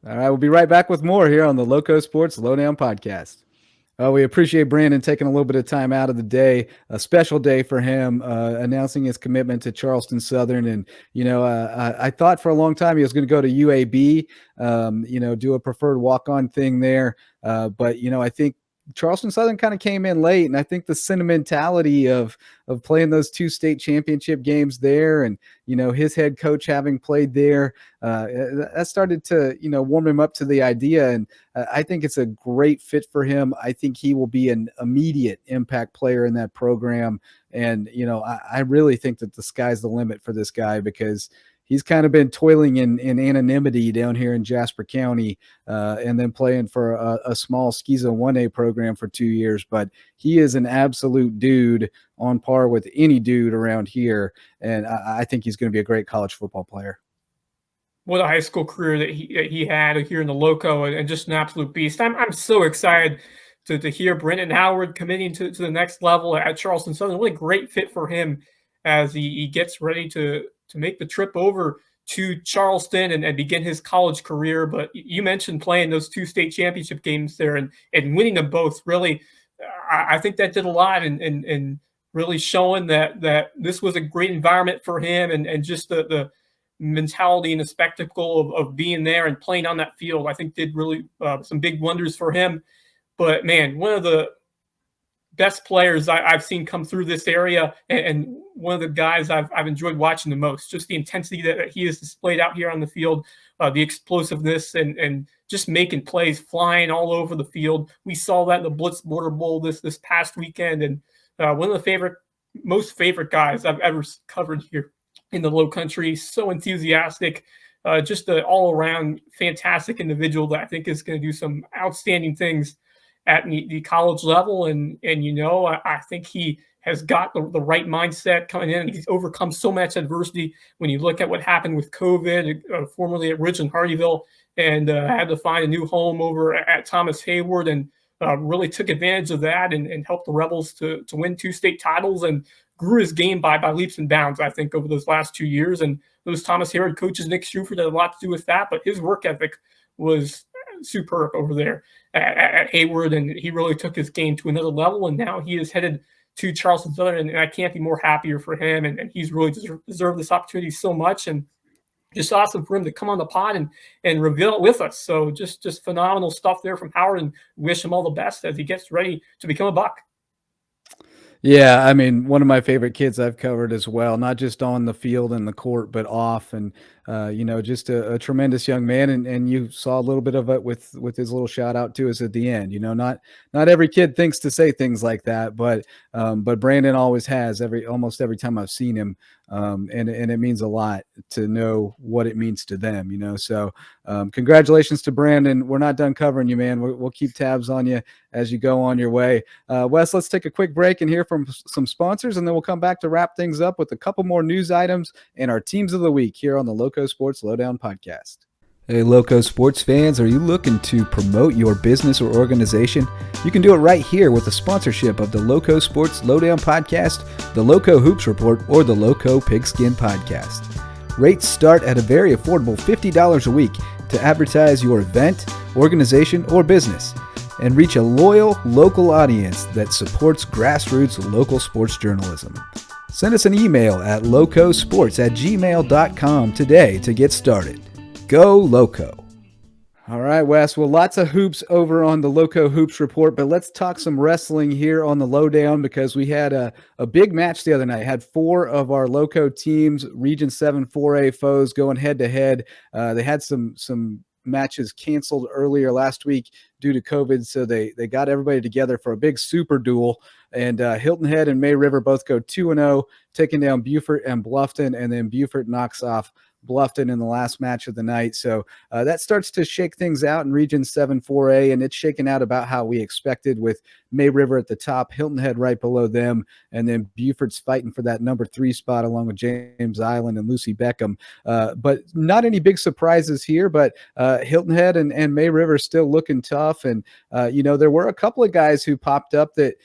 All right, we'll be right back with more here on the LowcoSports Lowdown podcast. We appreciate Brandon taking a little bit of time out of the day, a special day for him, announcing his commitment to Charleston Southern. And, I thought for a long time he was going to go to UAB, do a preferred walk-on thing there. But, I think Charleston Southern kind of came in late, and I think the sentimentality of playing those 2 state championship games there, and his head coach having played there, that started to warm him up to the idea, and I think it's a great fit for him. I think he will be an immediate impact player in that program, and I really think that the sky's the limit for this guy, because he's kind of been toiling in anonymity down here in Jasper County, and then playing for a small Schizo 1A program for 2 years. But he is an absolute dude on par with any dude around here. And I think he's going to be a great college football player. What a high school career that he had here in the Loco, and just an absolute beast. I'm so excited to hear Brendan Howard committing to the next level at Charleston Southern. What a great fit for him as he gets ready to make the trip over to Charleston and begin his college career. But you mentioned playing those 2 state championship games there and winning them both. Really, I think that did a lot and really showing that this was a great environment for him, and just the mentality and the spectacle of being there and playing on that field, I think did really some big wonders for him. But man, one of the best players I've seen come through this area, and one of the guys I've enjoyed watching the most. Just the intensity that he has displayed out here on the field, the explosiveness, and just making plays, flying all over the field. We saw that in the Blitz Border Bowl this past weekend, and one of the most favorite guys I've ever covered here in the Low Country. So enthusiastic, just an all-around fantastic individual that I think is going to do some outstanding things at the college level. And I think he has got the right mindset coming in. He's overcome so much adversity. When you look at what happened with COVID, formerly at Ridge and Hardyville, and had to find a new home over at Thomas Hayward, and really took advantage of that and helped the Rebels to win 2 state titles, and grew his game by leaps and bounds, I think, over those last 2 years. And those Thomas Hayward coaches, Nick Schuford, had a lot to do with that, but his work ethic was superb over there at Hayward, and he really took his game to another level, and now he is headed to Charleston Southern, and I can't be more happier for him, and he's really deserved this opportunity so much, and just awesome for him to come on the pod and reveal it with us. So just phenomenal stuff there from Howard, and wish him all the best as he gets ready to become a Buck. Yeah, I mean, one of my favorite kids I've covered as well, not just on the field and the court, but off. And just a tremendous young man. And you saw a little bit of it with his little shout out to us at the end. Not every kid thinks to say things like that, but Brandon always has almost every time I've seen him. And it means a lot to know what it means to them, so congratulations to Brandon. We're not done covering you, man. We'll keep tabs on you as you go on your way. Wes, let's take a quick break and hear from some sponsors, and then we'll come back to wrap things up with a couple more news items and our teams of the week here on the LowcoSports Lowdown podcast. Hey, LowcoSports fans, are you looking to promote your business or organization? You can do it right here with the sponsorship of the LowcoSports Lowdown podcast, the Loco Hoops Report, or the Loco Pigskin podcast. Rates start at a very affordable $50 a week to advertise your event, organization, or business, and reach a loyal local audience that supports grassroots local sports journalism. Send us an email at locosports@gmail.com today to get started. Go Loco. All right, Wes. Well, lots of hoops over on the Loco Hoops Report, but let's talk some wrestling here on the Lowdown, because we had a big match the other night. Had 4 of our Loco teams, Region 7 4A foes, going head-to-head. They had some matches canceled earlier last week due to COVID, so they got everybody together for a big super duel. And Hilton Head and May River both go 2-0, taking down Beaufort and Bluffton, and then Beaufort knocks off Bluffton in the last match of the night. So that starts to shake things out in Region 7 4A, and it's shaken out about how we expected, with May River at the top, Hilton Head right below them, and then Beaufort's fighting for that number 3 spot along with James Island and Lucy Beckham. But not any big surprises here, but Hilton Head and May River still looking tough. And, there were a couple of guys who popped up that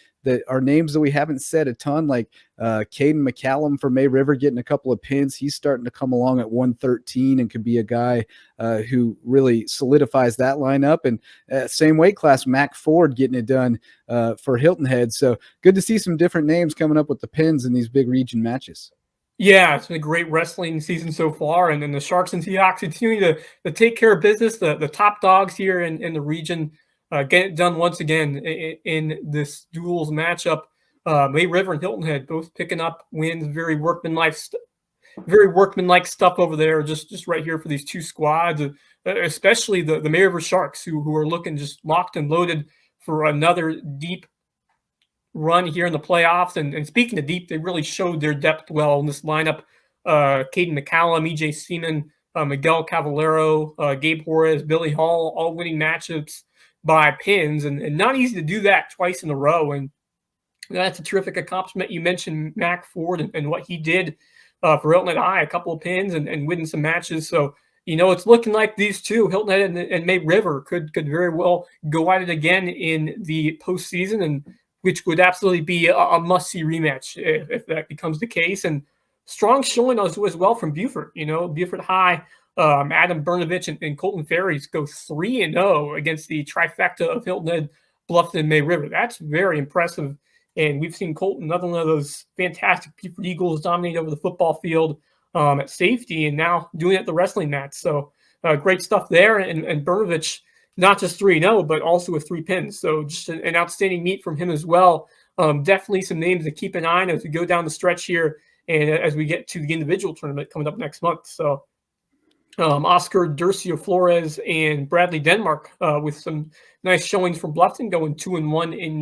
are names that we haven't said a ton, like Caden McCallum for May River getting a couple of pins. He's starting to come along at 113 and could be a guy who really solidifies that lineup. And same weight class, Mac Ford getting it done for Hilton Head. So good to see some different names coming up with the pins in these big region matches. Yeah, it's been a great wrestling season so far, and then the Sharks and Seahawks continue to take care of business. The top dogs here in the region get it done once again in this duels matchup. May River and Hilton Head both picking up wins. Very workmanlike stuff over there. Just right here for these 2 squads, especially the May River Sharks, who are looking just locked and loaded for another deep run here in the playoffs. And speaking of deep, they really showed their depth well in this lineup. Caden McCallum, EJ Seaman, Miguel Cavallero, Gabe Juarez, Billy Hall, all winning matchups by pins, and not easy to do that twice in a row. And that's a terrific accomplishment. You mentioned Mac Ford and what he did for Hilton Head High, a couple of pins and winning some matches. So, it's looking like these two, Hilton Head and May River, could very well go at it again in the postseason, and which would absolutely be a must-see rematch if that becomes the case. And strong showing as well from Beaufort. Beaufort High, Adam Bernovich and Colton Ferries go 3-0 against the trifecta of Hilton Head, Bluffton, and May River. That's very impressive. And we've seen Colton, another one of those fantastic Beaufort Eagles, dominate over the football field at safety, and now doing it at the wrestling match. So great stuff there. And Bernovich not just 3-0, but also with 3 pins. So just an outstanding meet from him as well. Definitely some names to keep an eye on as we go down the stretch here and as we get to the individual tournament coming up next month. So Oscar Durcio Flores and Bradley Denmark with some nice showings from Bluffton, going 2-1 in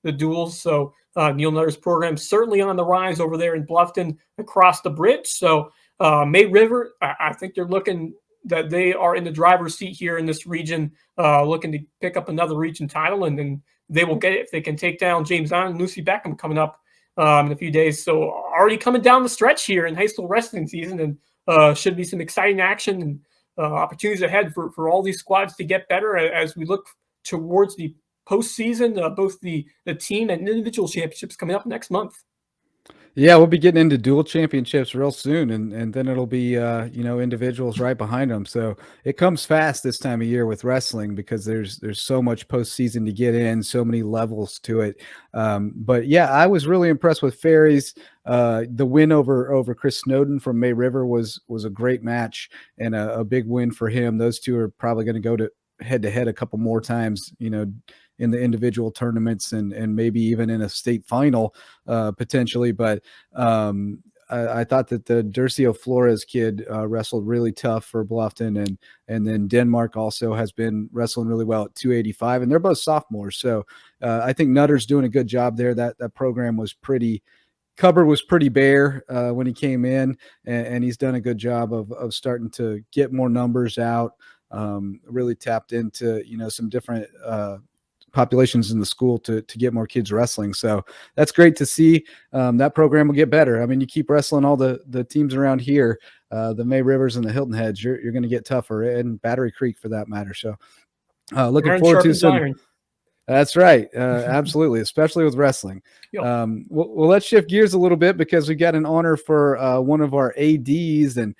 the duels. So Neil Nutter's program certainly on the rise over there in Bluffton across the bridge. So May River, I think they're looking that they are in the driver's seat here in this region, looking to pick up another region title, and then they will get it if they can take down James Allen and Lucy Beckham coming up in a few days. So already coming down the stretch here in high school wrestling season, and should be some exciting action and opportunities ahead for all these squads to get better as we look towards the postseason, both the team and individual championships coming up next month. Yeah, we'll be getting into dual championships real soon, and then it'll be individuals right behind them. So it comes fast this time of year with wrestling because there's so much postseason to get in, so many levels to it. But yeah, I was really impressed with Ferries. The win over Chris Snowden from May River was a great match and a big win for him. Those two are probably going to go to head a couple more times, in the individual tournaments and maybe even in a state final potentially. But I thought that the Durcio Flores kid wrestled really tough for Bluffton, and then Denmark also has been wrestling really well at 285, and they're both sophomores. So I think Nutter's doing a good job there. That program was cupboard was pretty bare when he came in, and he's done a good job of starting to get more numbers out. Really tapped into some different populations in the school to get more kids wrestling. So that's great to see. That program will get better. I mean, you keep wrestling all the teams around here, the May Rivers and the Hilton Heads, you're going to get tougher, and Battery Creek for that matter. So looking forward to some. Iron. That's right. Absolutely. Especially with wrestling. Yep. Well, let's shift gears a little bit because we got an honor for one of our ADs, and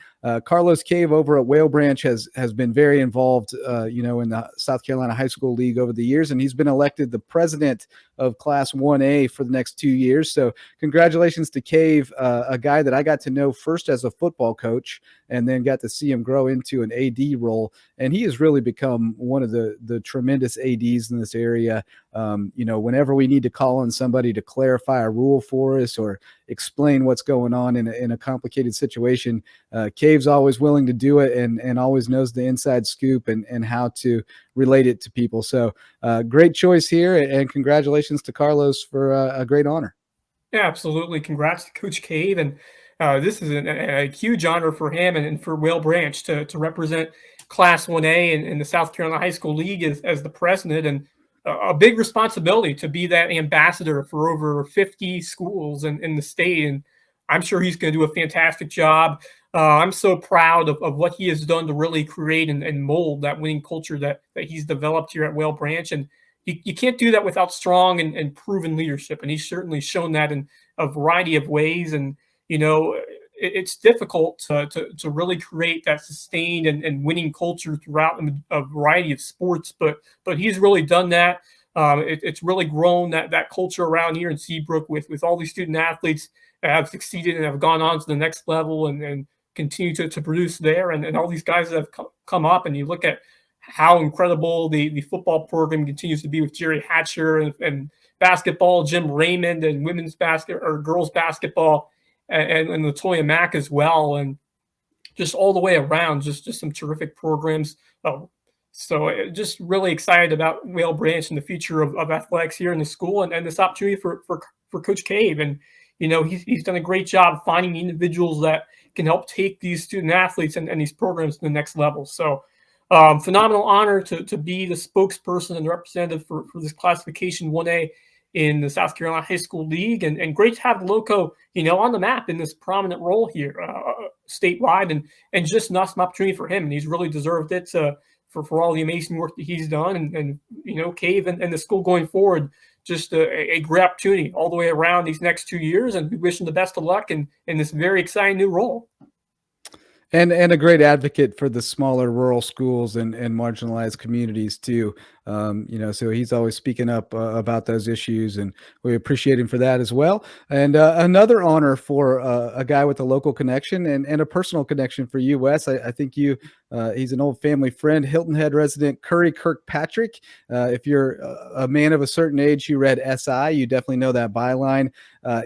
Carlos Cave over at Whale Branch has been very involved, in the South Carolina High School League over the years, and he's been elected the president of Class 1A for the next 2 years. So congratulations to Cave, a guy that I got to know first as a football coach and then got to see him grow into an AD role. And he has really become one of the tremendous ADs in this area. Whenever we need to call on somebody to clarify a rule for us or explain what's going on in a complicated situation, Cave's always willing to do it and always knows the inside scoop and how to relate it to people. So great choice here, and congratulations to Carlos for a great honor. Yeah, absolutely. Congrats to Coach Cave. And this is a huge honor for him and for Whale Branch to represent Class 1A in the South Carolina High School League as the president, and a big responsibility to be that ambassador for over 50 schools in the state. And I'm sure he's going to do a fantastic job. I'm so proud of what he has done to really create and mold that winning culture that he's developed here at Whale Branch. And you can't do that without strong and proven leadership. And he's certainly shown that in a variety of ways. And, it's difficult to really create that sustained and winning culture throughout a variety of sports, but he's really done that. It's really grown that culture around here in Seabrook with all these student athletes that have succeeded and have gone on to the next level and continue to produce there, and all these guys that have come up. And you look at how incredible the football program continues to be with Jerry Hatcher and basketball, Jim Raymond, and women's girls basketball, and Latoya Mack as well, and just all the way around, just some terrific programs. So just really excited about Whale Branch and the future of athletics here in the school, and this opportunity for Coach Cave. And he's done a great job finding individuals that can help take these student athletes and these programs to the next level. So phenomenal honor to be the spokesperson and representative for this classification 1A in the South Carolina High School League, and great to have Loco, on the map in this prominent role here statewide, and just an awesome opportunity for him. And he's really deserved it for all the amazing work that he's done, and Cave and the school going forward. Just a great opportunity all the way around these next 2 years, and we wish him the best of luck in this very exciting new role. And a great advocate for the smaller rural schools and marginalized communities too. So he's always speaking up about those issues, and we appreciate him for that as well. And another honor for a guy with a local connection and a personal connection for you, Wes. I think he's an old family friend, Hilton Head resident Curry Kirkpatrick. If you're a man of a certain age who read SI, you definitely know that byline.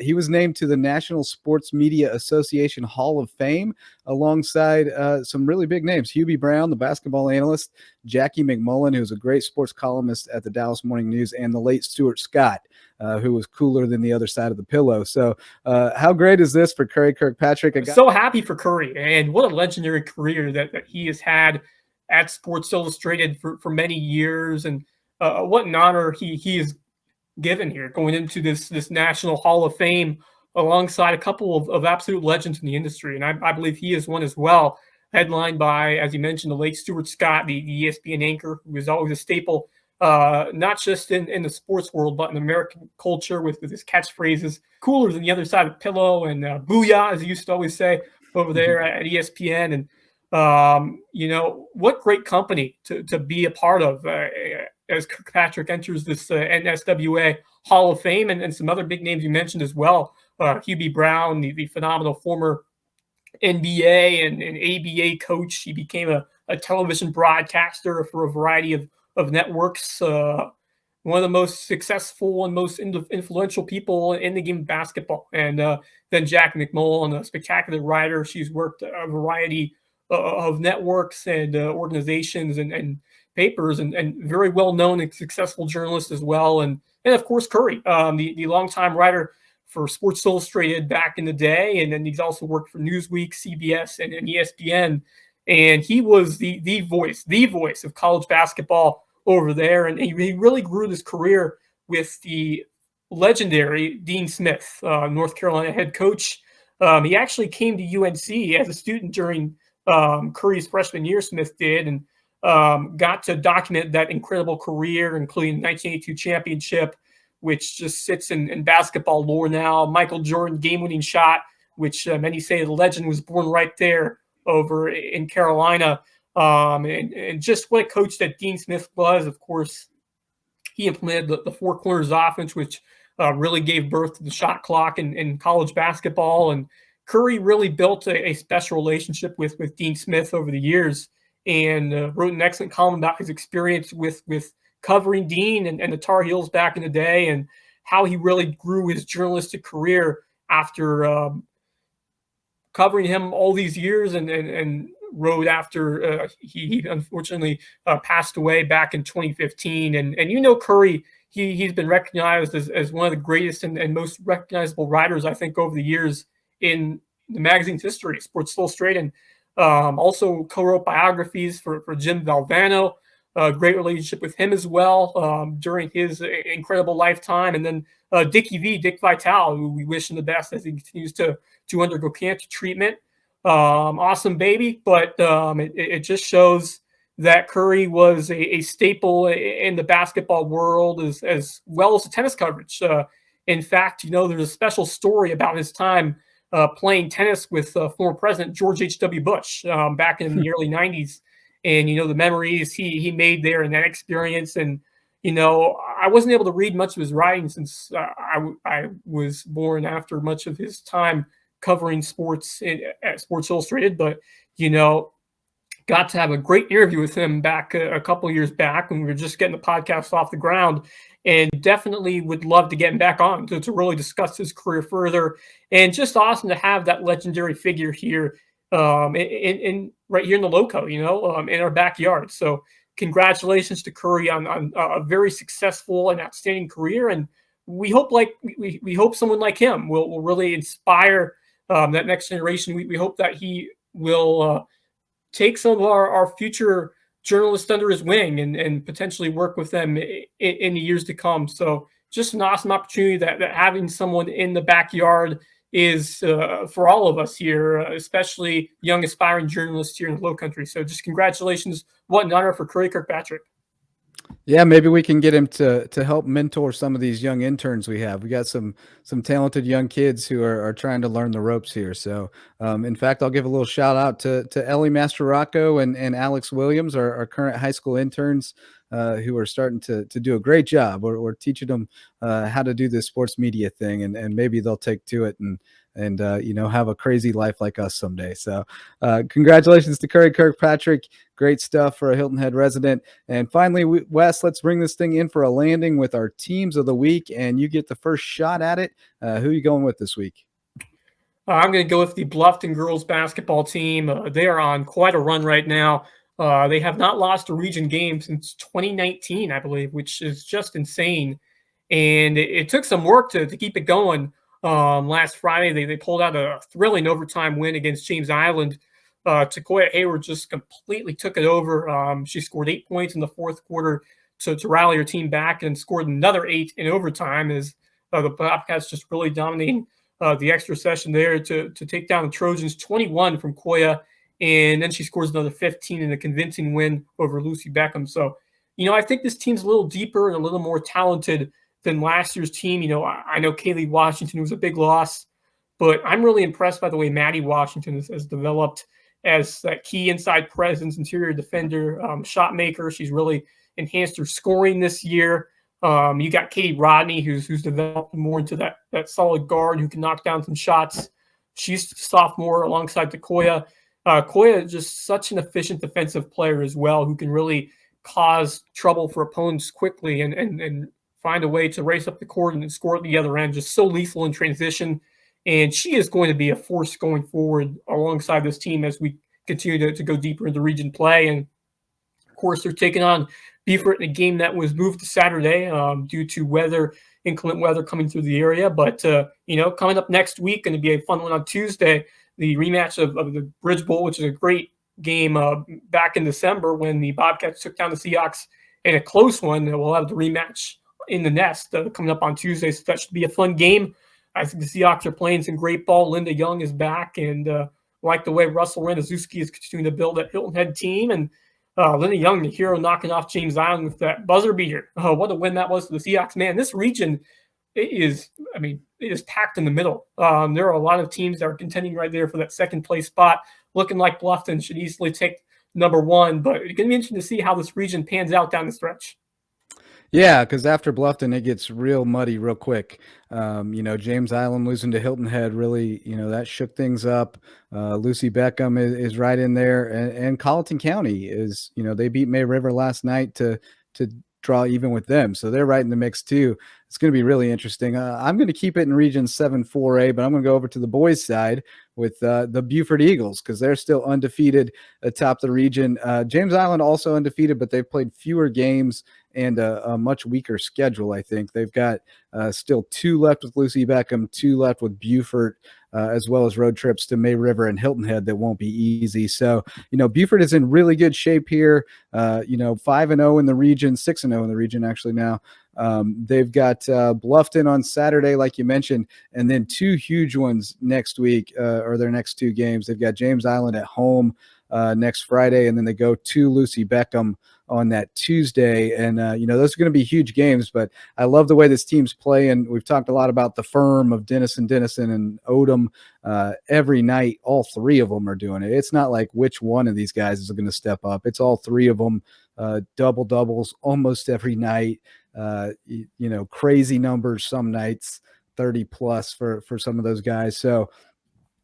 He was named to the National Sports Media Association Hall of Fame alongside some really big names: Hubie Brown, the basketball analyst; Jackie McMullen, who's a great sports columnist at the Dallas Morning News; and the late Stuart Scott, who was cooler than the other side of the pillow. So how great is this for Curry Kirkpatrick? So happy for Curry, and what a legendary career that he has had at Sports Illustrated for many years, and what an honor he is given here, going into this National Hall of Fame alongside a couple of absolute legends in the industry. And I believe he is one as well, headlined by, as you mentioned, the late Stuart Scott, the ESPN anchor, who is always a staple, not just in the sports world, but in American culture with his catchphrases, cooler than the other side of the pillow, and booyah, as he used to always say over there at ESPN. And, what great company to be a part of as Kirkpatrick enters this NSWA Hall of Fame, and some other big names you mentioned as well. Hubie Brown, the phenomenal former NBA and ABA coach. He became a television broadcaster for a variety of networks. One of the most successful and most influential people in the game of basketball. And then Jack McMullen, a spectacular writer. She's worked a variety of networks and organizations and papers, and very well-known and successful journalist as well. And of course, Curry, the longtime writer for Sports Illustrated back in the day. And then he's also worked for Newsweek, CBS, and ESPN. And he was the voice of college basketball over there. And he really grew his career with the legendary Dean Smith, North Carolina head coach. He actually came to UNC as a student during Curry's freshman year, Smith did, and got to document that incredible career, including the 1982 championship, which just sits in basketball lore now. Michael Jordan game-winning shot, which many say the legend was born right there over in Carolina. And just what a coach that Dean Smith was. Of course, he implemented the four corners offense, which really gave birth to the shot clock in college basketball. And Curry really built a special relationship with Dean Smith over the years, and wrote an excellent column about his experience with covering Dean and the Tar Heels back in the day, and how he really grew his journalistic career after covering him all these years, and wrote after he unfortunately passed away back in 2015. And Curry, he's been recognized as one of the greatest and most recognizable writers, I think, over the years in the magazine's history, Sports Illustrated. Also co-wrote biographies for Jim Valvano. Great relationship with him as well during his incredible lifetime. And then Dick Vitale, who we wish him the best as he continues to undergo cancer treatment. Awesome baby, but it just shows that Curry was a staple in the basketball world as well as the tennis coverage. In fact, there's a special story about his time playing tennis with former President George H.W. Bush back in the early 90s. And, the memories he made there in that experience. And, I wasn't able to read much of his writing since I was born after much of his time covering sports at Sports Illustrated. But, got to have a great interview with him back a couple of years back when we were just getting the podcast off the ground. And definitely would love to get him back on to really discuss his career further. And just awesome to have that legendary figure here in right here in the Loco, in our backyard. So congratulations to Curry on a very successful and outstanding career. And we hope we hope someone like him will really inspire that next generation. We hope that he will take some of our future journalists under his wing and potentially work with them in the years to come. So just an awesome opportunity that having someone in the backyard is for all of us here, especially young aspiring journalists here in the Lowcountry. So just congratulations. What an honor for Curry Kirkpatrick. Yeah, maybe we can get him to help mentor some of these young interns we have. We got some talented young kids who are trying to learn the ropes here. So, in fact, I'll give a little shout out to Ellie Masterocco and Alex Williams, our current high school interns. who are starting to do a great job. We're teaching them how to do this sports media thing, and maybe they'll take to it and have a crazy life like us someday. So congratulations to Curry Kirkpatrick. Great stuff for a Hilton Head resident. And finally, Wes, let's bring this thing in for a landing with our teams of the week, and you get the first shot at it. Who are you going with this week? I'm going to go with the Bluffton girls basketball team. They are on quite a run right now. They have not lost a region game since 2019, I believe, which is just insane. And it took some work to keep it going. Last Friday, they pulled out a thrilling overtime win against James Island. Takoya Hayward just completely took it over. She scored 8 points in the fourth quarter to rally her team back, and scored another 8 in overtime as the Bobcats just really dominating the extra session there to take down the Trojans. 21 from Koya, and then she scores another 15 in a convincing win over Lucy Beckham. So, I think this team's a little deeper and a little more talented than last year's team. I know Kaylee Washington was a big loss, but I'm really impressed by the way Maddie Washington has developed as that key inside presence, interior defender, shot maker. She's really enhanced her scoring this year. You got Katie Rodney, who's developed more into that solid guard who can knock down some shots. She's a sophomore alongside Takoya. Koya is just such an efficient defensive player as well, who can really cause trouble for opponents quickly and find a way to race up the court and score at the other end. Just so lethal in transition. And she is going to be a force going forward alongside this team as we continue to go deeper into region play. And, of course, they're taking on Beaufort in a game that was moved to Saturday due to inclement weather coming through the area. But, coming up next week, going to be a fun one on Tuesday, the rematch of the Blitzball, which is a great game back in December when the Bobcats took down the Seahawks in a close one. We'll have the rematch in the Nest coming up on Tuesday, so that should be a fun game. I think the Seahawks are playing some great ball. Linda Young is back, and like the way Russell Ranazuski is continuing to build that Hilton Head team. And Linda Young, the hero, knocking off James Island with that buzzer beater. What a win that was for the Seahawks. Man, this region it is packed in the middle. There are a lot of teams that are contending right there for that second place spot, looking like Bluffton should easily take number one. But it's going to be interesting to see how this region pans out down the stretch. Yeah, because after Bluffton, it gets real muddy real quick. James Island losing to Hilton Head really, that shook things up. Lucy Beckham is right in there, and Colleton County is, they beat May River last night to draw even with them, so they're right in the mix too. It's going to be really interesting. I'm going to keep it in Region 7-4A, but I'm going to go over to the boys' side with the Beaufort Eagles because they're still undefeated atop the region. James Island also undefeated, but they've played fewer games and a much weaker schedule, I think. They've got still 2 left with Lucy Beckham, 2 left with Beaufort, as well as road trips to May River and Hilton Head that won't be easy. So, Beaufort is in really good shape here, 5-0 in the region, 6-0 in the region actually now. They've got Bluffton on Saturday, like you mentioned, and then 2 huge ones next week, or their next 2 games. They've got James Island at home next Friday, and then they go to Lucy Beckham on that Tuesday. And, those are going to be huge games, but I love the way this team's playing. We've talked a lot about the firm of Denison and Odom. Every night, all 3 of them are doing it. It's not like which one of these guys is going to step up. It's all 3 of them, doubles almost every night. Crazy numbers some nights, 30 plus for some of those guys. So,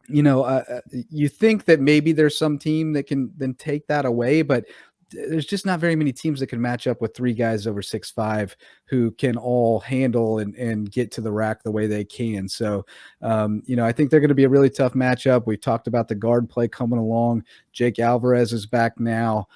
you think that maybe there's some team that can then take that away, but there's just not very many teams that can match up with 3 guys over 6'5" who can all handle and get to the rack the way they can. So, I think they're going to be a really tough matchup. We talked about the guard play coming along. Jake Alvarez is back now,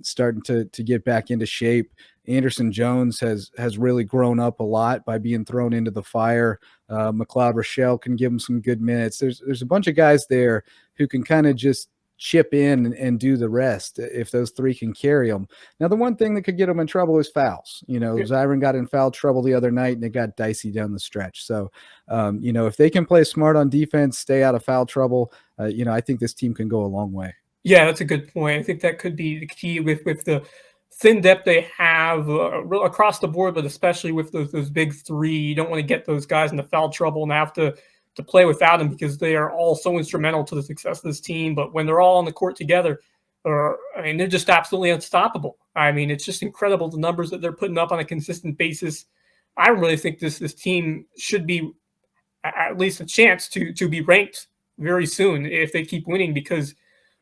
starting to get back into shape. Anderson Jones has really grown up a lot by being thrown into the fire. McLeod Rochelle can give him some good minutes. There's a bunch of guys there who can kind of just chip in and do the rest if those 3 can carry them. Now, the one thing that could get them in trouble is fouls. Zyron got in foul trouble the other night, and it got dicey down the stretch. So, if they can play smart on defense, stay out of foul trouble, I think this team can go a long way. Yeah, that's a good point. I think that could be the key with the thin depth they have across the board, but especially with those big 3. You don't want to get those guys into foul trouble and have to play without them because they are all so instrumental to the success of this team. But when they're all on the court together, I mean, they're just absolutely unstoppable. I mean, it's just incredible the numbers that they're putting up on a consistent basis. I really think this team should be at least a chance to be ranked very soon if they keep winning, because,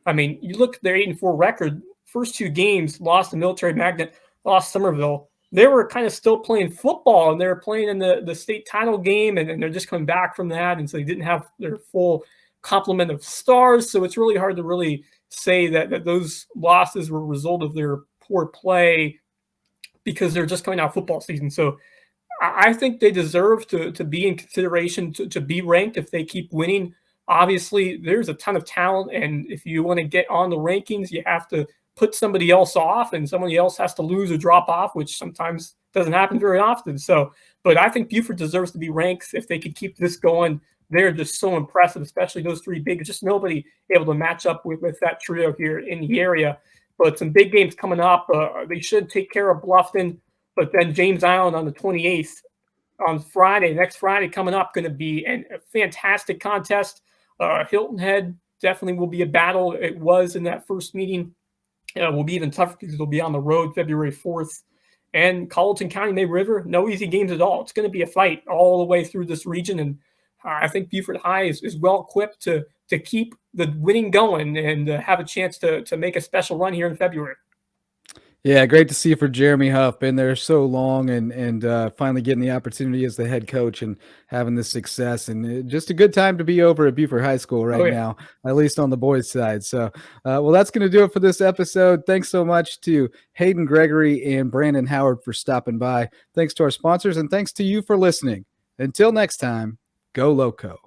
I mean, you look at their 8-4 record, first 2 games, lost to Military Magnet, lost Somerville. They were kind of still playing football, and they were playing in the state title game, and they're just coming back from that, and so they didn't have their full complement of stars. So it's really hard to really say that those losses were a result of their poor play, because they're just coming out of football season. So I think they deserve to be in consideration to be ranked if they keep winning. Obviously, there's a ton of talent, and if you want to get on the rankings, you have to put somebody else off, and somebody else has to lose or drop off, which sometimes doesn't happen very often. So, but I think Beaufort deserves to be ranked if they could keep this going. They're just so impressive, especially those 3 big. Just nobody able to match up with that trio here in the area. But some big games coming up. They should take care of Bluffton, but then James Island on the 28th on Friday, next Friday coming up, going to be a fantastic contest. Hilton Head definitely will be a battle. It was in that first meeting. Will be even tougher because it'll be on the road February 4th. And Colleton County, May River, no easy games at all. It's going to be a fight all the way through this region. And I think Beaufort High is well equipped to keep the winning going and have a chance to make a special run here in February. Yeah, great to see for Jeremy Huff. Been there so long and finally getting the opportunity as the head coach and having this success. And just a good time to be over at Beaufort High School right now, at least on the boys' side. So, well, that's going to do it for this episode. Thanks so much to Hayden Gregory and Brandon Howard for stopping by. Thanks to our sponsors, and thanks to you for listening. Until next time, go Loco.